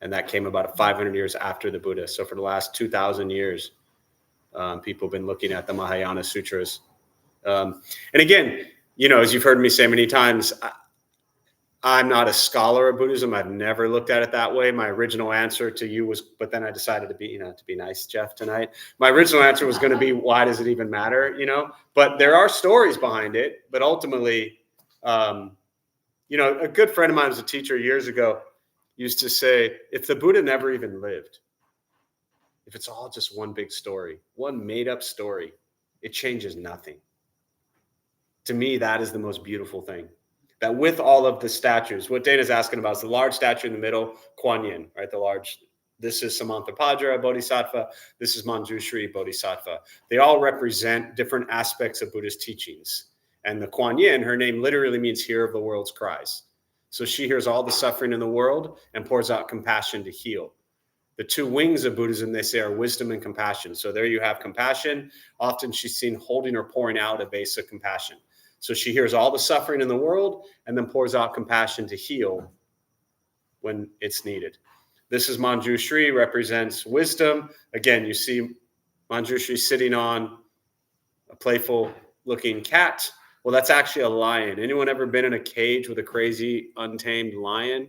A: And that came about 500 years after the Buddha. So for the last 2,000 years, people have been looking at the Mahayana Sutras. And again, you know, as you've heard me say many times, I'm not a scholar of Buddhism. I've never looked at it that way. My original answer to you was, but then I decided to be nice, Jeff, tonight. My original answer was going to be, why does it even matter? You know, but there are stories behind it. But ultimately, you know, a good friend of mine was a teacher years ago, used to say, if the Buddha never even lived, if it's all just one big story, one made up story, it changes nothing. To me, that is the most beautiful thing. That with all of the statues, what Dana's asking about is the large statue in the middle, Kuan Yin, right? This is Samantabhadra Bodhisattva. This is Manjushri Bodhisattva. They all represent different aspects of Buddhist teachings. And the Kuan Yin, her name literally means hearer of the world's cries. So she hears all the suffering in the world and pours out compassion to heal. The two wings of Buddhism, they say, are wisdom and compassion. So there you have compassion. Often she's seen holding or pouring out a vase of compassion. So she hears all the suffering in the world and then pours out compassion to heal when it's needed. This is Manjushri, represents wisdom. Again, you see Manjushri sitting on a playful looking cat. Well, that's actually a lion. Anyone ever been in a cage with a crazy untamed lion?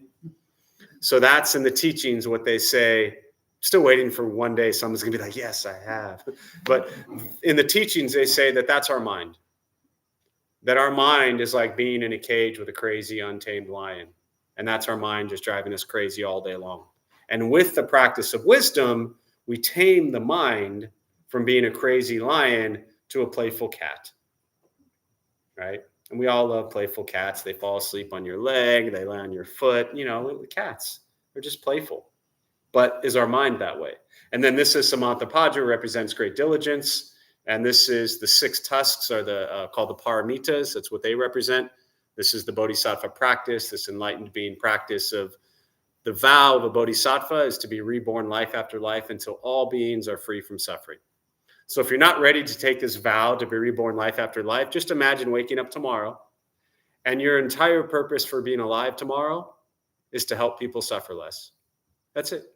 A: So that's in the teachings what they say. Still waiting for one day someone's going to be like, yes, I have. But in the teachings, they say that that's our mind. That our mind is like being in a cage with a crazy untamed lion. And that's our mind just driving us crazy all day long. And with the practice of wisdom, we tame the mind from being a crazy lion to a playful cat. Right? And we all love playful cats. They fall asleep on your leg. They lay on your foot. You know, cats. They're just playful. But is our mind that way? And then this is Samantabhadra, represents great diligence. And this is the 6 tusks are called the Paramitas. That's what they represent. This is the Bodhisattva practice, this enlightened being practice of The vow of a bodhisattva is to be reborn life after life until all beings are free from suffering. So if you're not ready to take this vow to be reborn life after life, just imagine waking up tomorrow and your entire purpose for being alive tomorrow is to help people suffer less. That's it.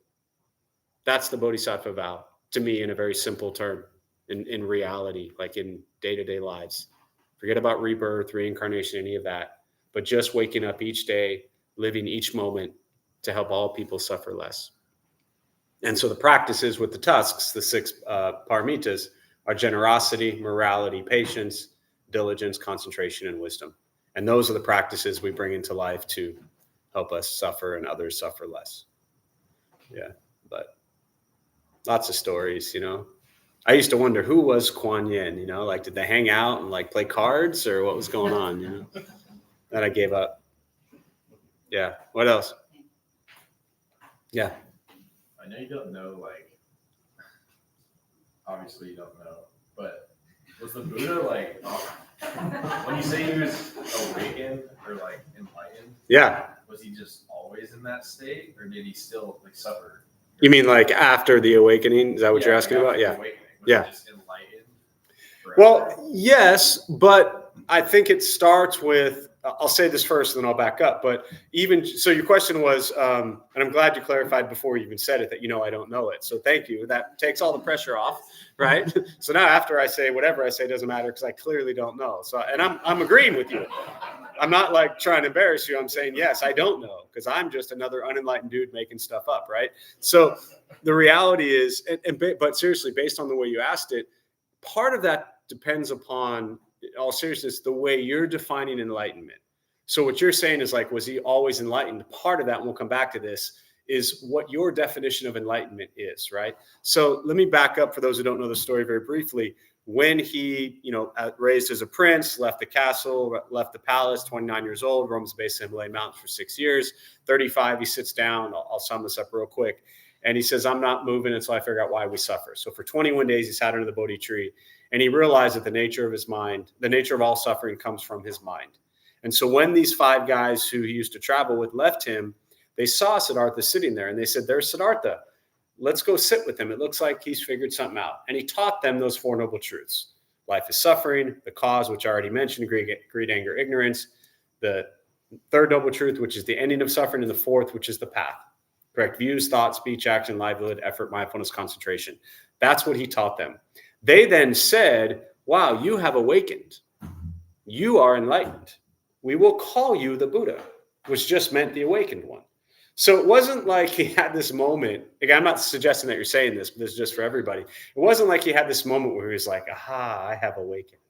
A: That's the bodhisattva vow to me in a very simple term, in reality, like in day-to-day lives. Forget about rebirth, reincarnation, any of that, but just waking up each day, living each moment to help all people suffer less. And so the practices with the tusks, the 6 paramitas, are generosity, morality, patience, diligence, concentration, and wisdom. And those are the practices we bring into life to help us suffer and others suffer less. Yeah, but lots of stories, I used to wonder who was Kuan Yin, like did they hang out and like play cards or what was going on, Then I gave up. Yeah, what else? Yeah.
E: I know you don't know, like, obviously you don't know, but was the Buddha like, when you say he was awakened or like enlightened,
A: Yeah.
E: was he just always in that state, or did he still like suffer?
A: You mean like after the awakening? Is that what you're asking about?
E: After the
A: Yeah.
E: awakening, was
A: Yeah.
E: he just enlightened forever?
A: Well, yes, but I think it starts with, I'll say this first and then I'll back up. But even so, your question was, and I'm glad you clarified before you even said it that, I don't know it. So thank you. That takes all the pressure off, right? So now after I say whatever I say doesn't matter because I clearly don't know. So, and I'm agreeing with you. I'm not like trying to embarrass you. I'm saying, yes, I don't know because I'm just another unenlightened dude making stuff up, right? So the reality is, but seriously, based on the way you asked it, part of that depends upon, in all seriousness, the way you're defining enlightenment. So what you're saying is like, was he always enlightened? Part of that, and we'll come back to this, is what your definition of enlightenment is, right? So let me back up for those who don't know the story very briefly. When he, raised as a prince, left the castle, left the palace, 29 years old, roams the base of the Himalayan mountains for 6 years. 35, he sits down. I'll sum this up real quick. And he says, I'm not moving until I figure out why we suffer. So for 21 days, he sat under the Bodhi tree and he realized that the nature of his mind, the nature of all suffering comes from his mind. And so when these 5 guys who he used to travel with left him, they saw Siddhartha sitting there and they said, there's Siddhartha. Let's go sit with him. It looks like he's figured something out. And he taught them those 4 noble truths. Life is suffering, the cause, which I already mentioned, greed, anger, ignorance, the 3rd noble truth, which is the ending of suffering, and the 4th, which is the path. Correct views, thought, speech, action, livelihood, effort, mindfulness, concentration. That's what he taught them. They then said, wow, you have awakened. You are enlightened. We will call you the Buddha, which just meant the awakened one. So it wasn't like he had this moment. Again, I'm not suggesting that you're saying this, but this is just for everybody. It wasn't like he had this moment where he was like, aha, I have awakened.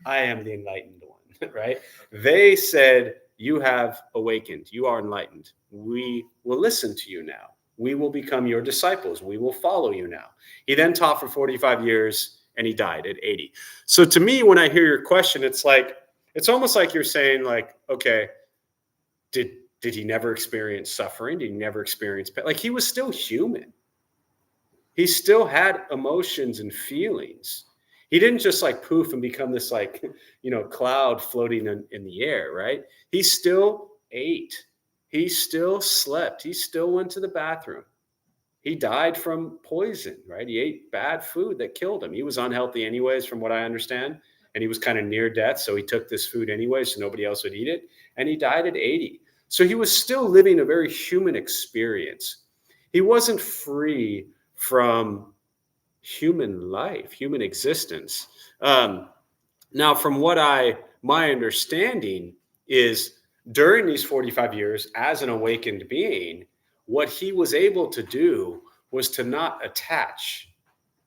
A: I am the enlightened one, right? They said, you have awakened. You are enlightened. We will listen to you now. We will become your disciples. We will follow you now. He then taught for 45 years and he died at 80. So to me, when I hear your question, it's almost like you're saying like, okay, did he never experience suffering? Did he never experience pain? Like he was still human. He still had emotions and feelings. He didn't just like poof and become this like, cloud floating in the air, right? He still ate. He still slept. He still went to the bathroom. He died from poison, right? He ate bad food that killed him. He was unhealthy anyways, from what I understand. And he was kind of near death. So he took this food anyway, so nobody else would eat it. And he died at 80. So he was still living a very human experience. He wasn't free from human life, human existence. Now, from what my understanding is during these 45 years as an awakened being, what he was able to do was to not attach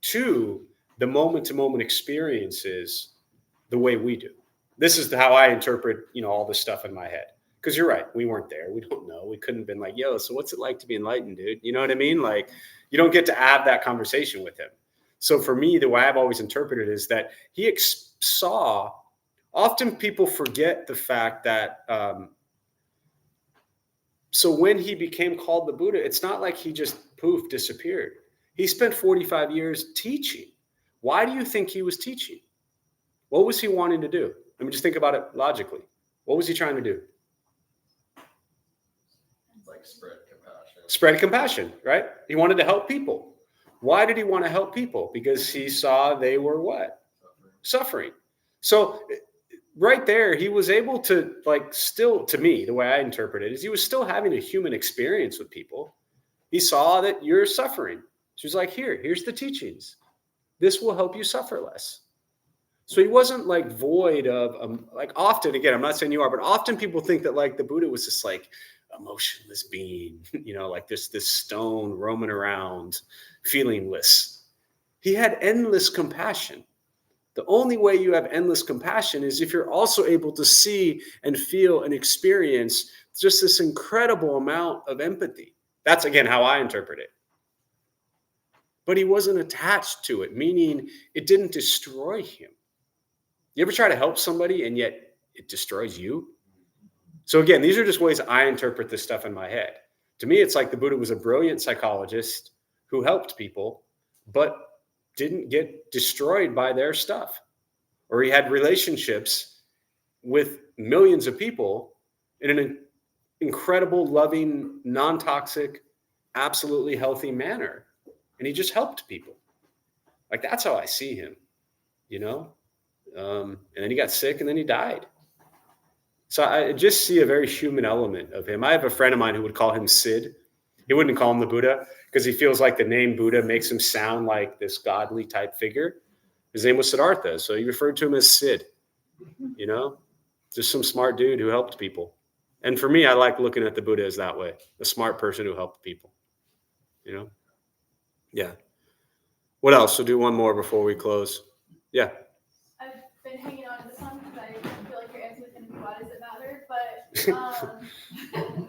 A: to the moment-to-moment experiences the way we do. This is how I interpret, all this stuff in my head. Because you're right, we weren't there. We don't know. We couldn't have been like, yo, so what's it like to be enlightened, dude? You know what I mean? Like, you don't get to have that conversation with him. So for me, the way I've always interpreted it is that he saw, often people forget the fact that, so when he became called the Buddha, it's not like he just poof disappeared. He spent 45 years teaching. Why do you think he was teaching? What was he wanting to do? Let me just think about it logically. What was he trying to do?
E: Like spread compassion.
A: Spread compassion, right? He wanted to help people. Why did he want to help people? Because he saw they were what? Suffering. So right there, he was able to, like, still, to me, the way I interpret it is he was still having a human experience with people. He saw that you're suffering. So he's like, here's the teachings. This will help you suffer less. So he wasn't like void of, like, often, again, I'm not saying you are, but often people think that like the Buddha was this like emotionless being, like this stone roaming around, feelingless. He had endless compassion. The only way you have endless compassion is if you're also able to see and feel and experience just this incredible amount of empathy. That's, again, how I interpret it. But he wasn't attached to it, meaning it didn't destroy him. You ever try to help somebody and yet it destroys you? So again, these are just ways I interpret this stuff in my head. To me, it's like the Buddha was a brilliant psychologist who helped people, but didn't get destroyed by their stuff. Or he had relationships with millions of people in an incredible, loving, non-toxic, absolutely healthy manner. And he just helped people. Like, that's how I see him, and then he got sick and then he died. So I just see a very human element of him. I have a friend of mine who would call him Sid. He wouldn't call him the Buddha because he feels like the name Buddha makes him sound like this godly type figure. His name was Siddhartha, so he referred to him as Sid, just some smart dude who helped people. And for me, I like looking at the Buddha as that way, a smart person who helped people, Yeah. What else? We'll do one more before we close. Yeah.
H: I've been hanging on to this one because I feel like your answer is going to be why does it matter? But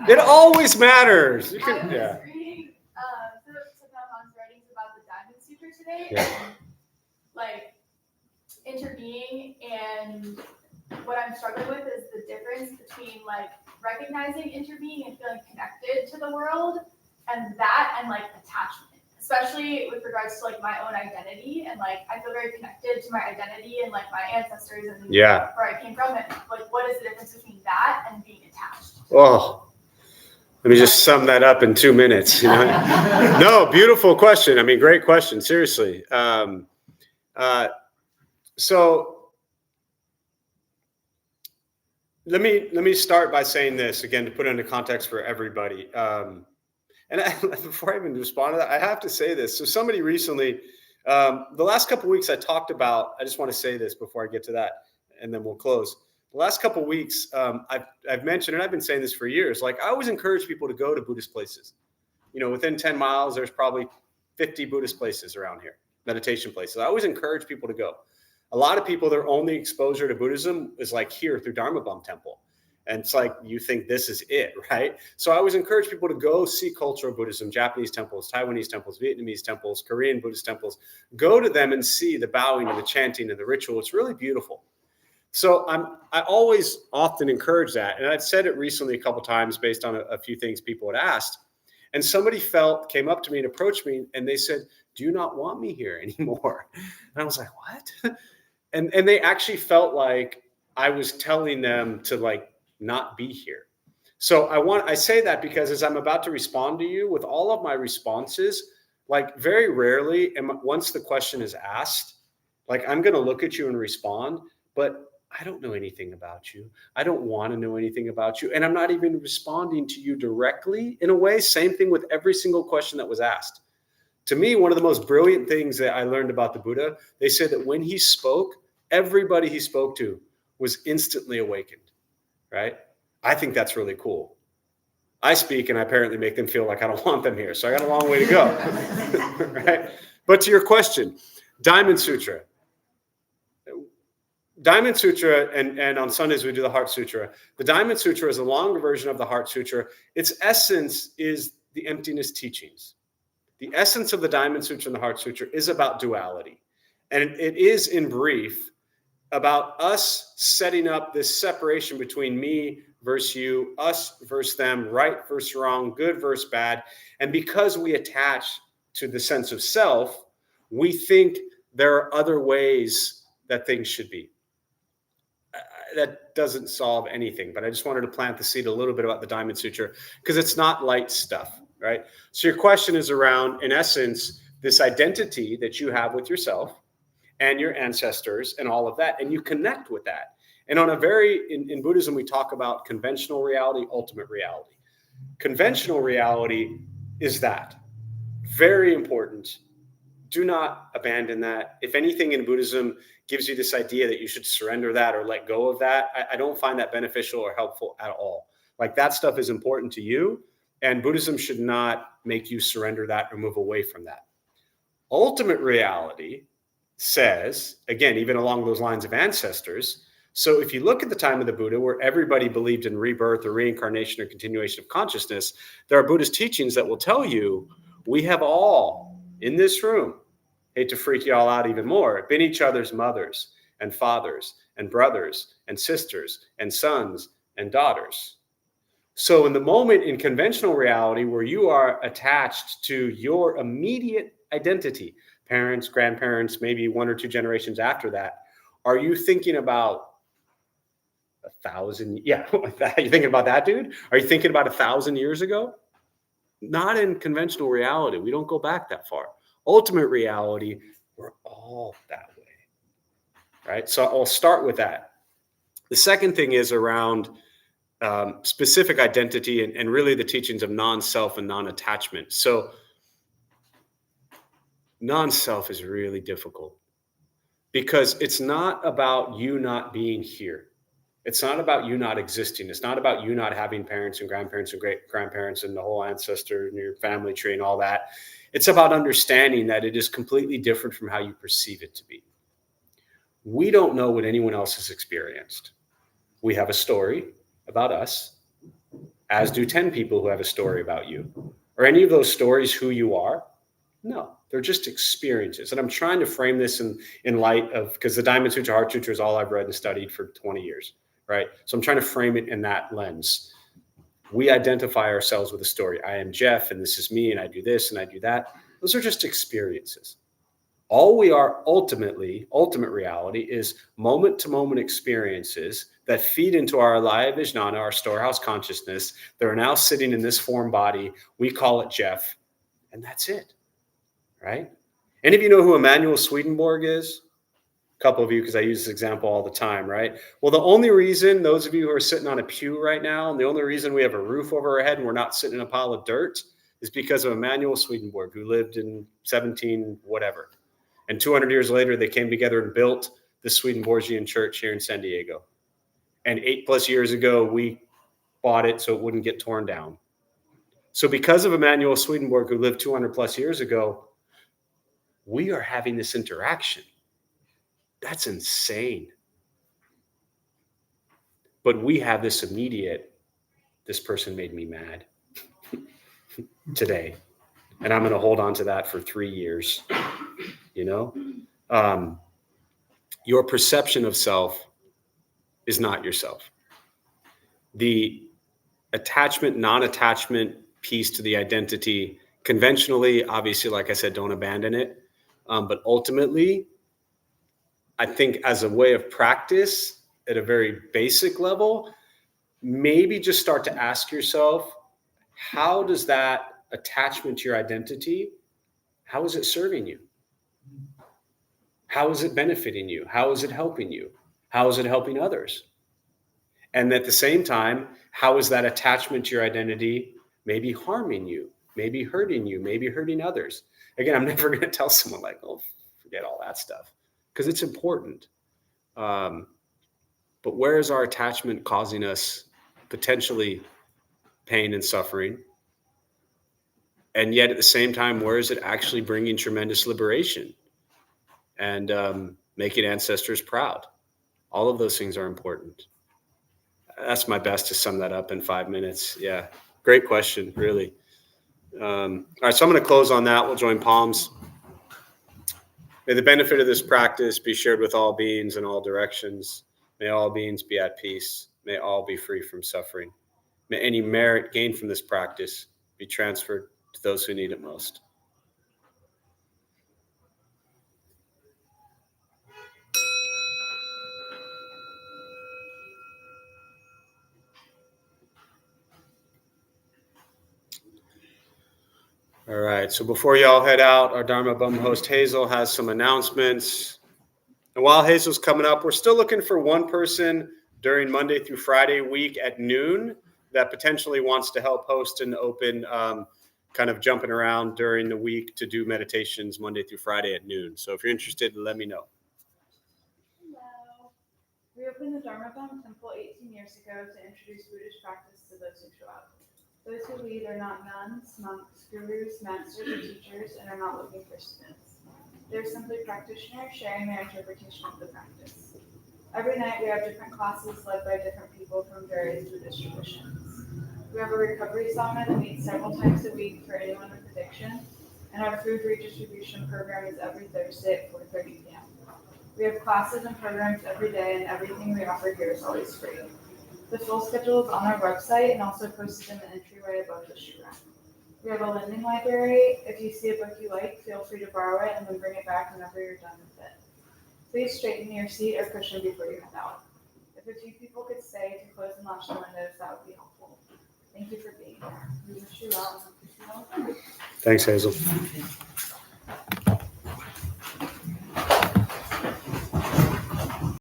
A: It always matters.
H: I was reading Thana's writings about the Diamond Sutra today.
A: Yeah.
H: And, like, interbeing, and what I'm struggling with is the difference between like recognizing interbeing and feeling connected to the world, and like attachment. Especially with regards to like my own identity, and like I feel very connected to my identity and like my ancestors and where I came from, and like what is the difference between that and being attached?
A: Oh, let me just sum that up in 2 minutes. No, beautiful question. I mean, great question. Seriously. So let me start by saying this again to put it into context for everybody. And before I even respond to that, I have to say this. So somebody recently, the last couple of weeks I talked about, I just want to say this before I get to that, and then we'll close. The last couple of weeks, I've mentioned, and I've been saying this for years, like I always encourage people to go to Buddhist places. Within 10 miles, there's probably 50 Buddhist places around here, meditation places. I always encourage people to go. A lot of people, their only exposure to Buddhism is like here through Dharma Bum Temple. And it's like, you think this is it, right? So I always encourage people to go see cultural Buddhism, Japanese temples, Taiwanese temples, Vietnamese temples, Korean Buddhist temples. Go to them and see the bowing and the chanting and the ritual. It's really beautiful. So I always often encourage that. And I've said it recently a couple of times based on a few things people had asked. And somebody came up to me and approached me and they said, do you not want me here anymore? And I was like, what? And they actually felt like I was telling them to like, not be here. So I say that because as I'm about to respond to you with all of my responses, like very rarely, and once the question is asked, like I'm going to look at you and respond, but I don't know anything about you. I don't want to know anything about you. And I'm not even responding to you directly in a way. Same thing with every single question that was asked. To me, one of the most brilliant things that I learned about the Buddha, they said that when he spoke, everybody he spoke to was instantly awakened. Right? I think that's really cool. I speak and I apparently make them feel like I don't want them here. So I got a long way to go. Right? But to your question, Diamond Sutra. Diamond Sutra, and on Sundays we do the Heart Sutra. The Diamond Sutra is a longer version of the Heart Sutra. Its essence is the emptiness teachings. The essence of the Diamond Sutra and the Heart Sutra is about duality. And it is, in brief, about us setting up this separation between me versus you, us versus them, right versus wrong, good versus bad. And because we attach to the sense of self, we think there are other ways that things should be. That doesn't solve anything, but I just wanted to plant the seed a little bit about the Diamond Sutra because it's not light stuff. right? So your question is around, in essence, this identity that you have with yourself and your ancestors and all of that, and you connect with that. And on a in Buddhism, we talk about conventional reality, ultimate reality. Conventional reality is that. Very important. Do not abandon that. If anything in Buddhism gives you this idea that you should surrender that or let go of that, I don't find that beneficial or helpful at all. Like, that stuff is important to you, and Buddhism should not make you surrender that or move away from that. Ultimate reality says, again, even along those lines of ancestors, so if you look at the time of the Buddha, where everybody believed in rebirth or reincarnation or continuation of consciousness, there are Buddhist teachings that will tell you we have all in this room, hate to freak you all out even more, been each other's mothers and fathers and brothers and sisters and sons and daughters. So in the moment in conventional reality where you are attached to your immediate identity, parents, grandparents, maybe 1 or 2 generations after that, are you thinking about 1,000? Yeah, like that. You thinking about that, dude? Are you thinking about 1,000 years ago? Not in conventional reality. We don't go back that far. Ultimate reality, we're all that way, right? So I'll start with that. The second thing is around specific identity and really the teachings of non-self and non-attachment. So non-self is really difficult because it's not about you not being here. It's not about you not existing. It's not about you not having parents and grandparents and great-grandparents and the whole ancestor and your family tree and all that. It's about understanding that it is completely different from how you perceive it to be. We don't know what anyone else has experienced. We have a story about us, as do 10 people who have a story about you. Are any of those stories who you are? No, they're just experiences. And I'm trying to frame this in light of, because the Diamond Sutra, Heart Sutra is all I've read and studied for 20 years. Right? So I'm trying to frame it in that lens. We identify ourselves with a story. I am Jeff, and this is me, and I do this, and I do that. Those are just experiences. All we are ultimate reality is moment-to-moment experiences that feed into our Alaya Vijnana, our storehouse consciousness. They're now sitting in this form body. We call it Jeff, and that's it. Right? Any of you know who Emanuel Swedenborg is? Couple of you, because I use this example all the time, right? Well, the only reason those of you who are sitting on a pew right now, and the only reason we have a roof over our head and we're not sitting in a pile of dirt is because of Emanuel Swedenborg, who lived in 17 whatever. And 200 years later, they came together and built the Swedenborgian church here in San Diego. And 8+ years ago, we bought it so it wouldn't get torn down. So because of Emanuel Swedenborg, who lived 200+ years ago, we are having this interaction. That's insane. But we have this immediate, this person made me mad today. And I'm going to hold on to that for 3 years. You know, your perception of self is not yourself. The attachment, non-attachment piece to the identity, conventionally, obviously, like I said, don't abandon it. But ultimately, I think as a way of practice at a very basic level, maybe just start to ask yourself, how does that attachment to your identity, how is it serving you? How is it benefiting you? How is it helping you? How is it helping others? And at the same time, how is that attachment to your identity maybe harming you, maybe hurting you, maybe hurting others? Again, I'm never going to tell someone like, oh, forget all that stuff, because it's important. But where is our attachment causing us potentially pain and suffering? And yet at the same time, where is it actually bringing tremendous liberation and making ancestors proud? All of those things are important. That's my best to sum that up in 5 minutes. Yeah, great question, really. All right, so I'm going to close on that. We'll join palms. May the benefit of this practice be shared with all beings in all directions. May all beings be at peace. May all be free from suffering. May any merit gained from this practice be transferred to those who need it most. All right. So before y'all head out, our Dharma Bum host Hazel has some announcements. And while Hazel's coming up, we're still looking for one person during Monday through Friday week at noon that potentially wants to help host an open kind of jumping around during the week to do meditations Monday through Friday at noon. So if you're interested, let me know.
H: Hello. We opened the Dharma Bum Temple 18 years ago to introduce Buddhist practice to those who show up. Those who lead are not nuns, monks, gurus, masters, or teachers, and are not looking for students. They're simply practitioners sharing their interpretation of the practice. Every night we have different classes led by different people from various Buddhist traditions. We have a recovery sauna that meets several times a week for anyone with addiction, and our food redistribution program is every Thursday at 4:30 p.m. We have classes and programs every day, and everything we offer here is always free. The full schedule is on our website and also posted in the entryway above the shoe rack. We have a lending library. If you see a book you like, feel free to borrow it and then bring it back whenever you're done with it. Please straighten your seat or cushion before you head out. If a few people could stay to close and latch the windows, that would be helpful. Thank you for being here. We wish you well.
A: Thanks, Hazel.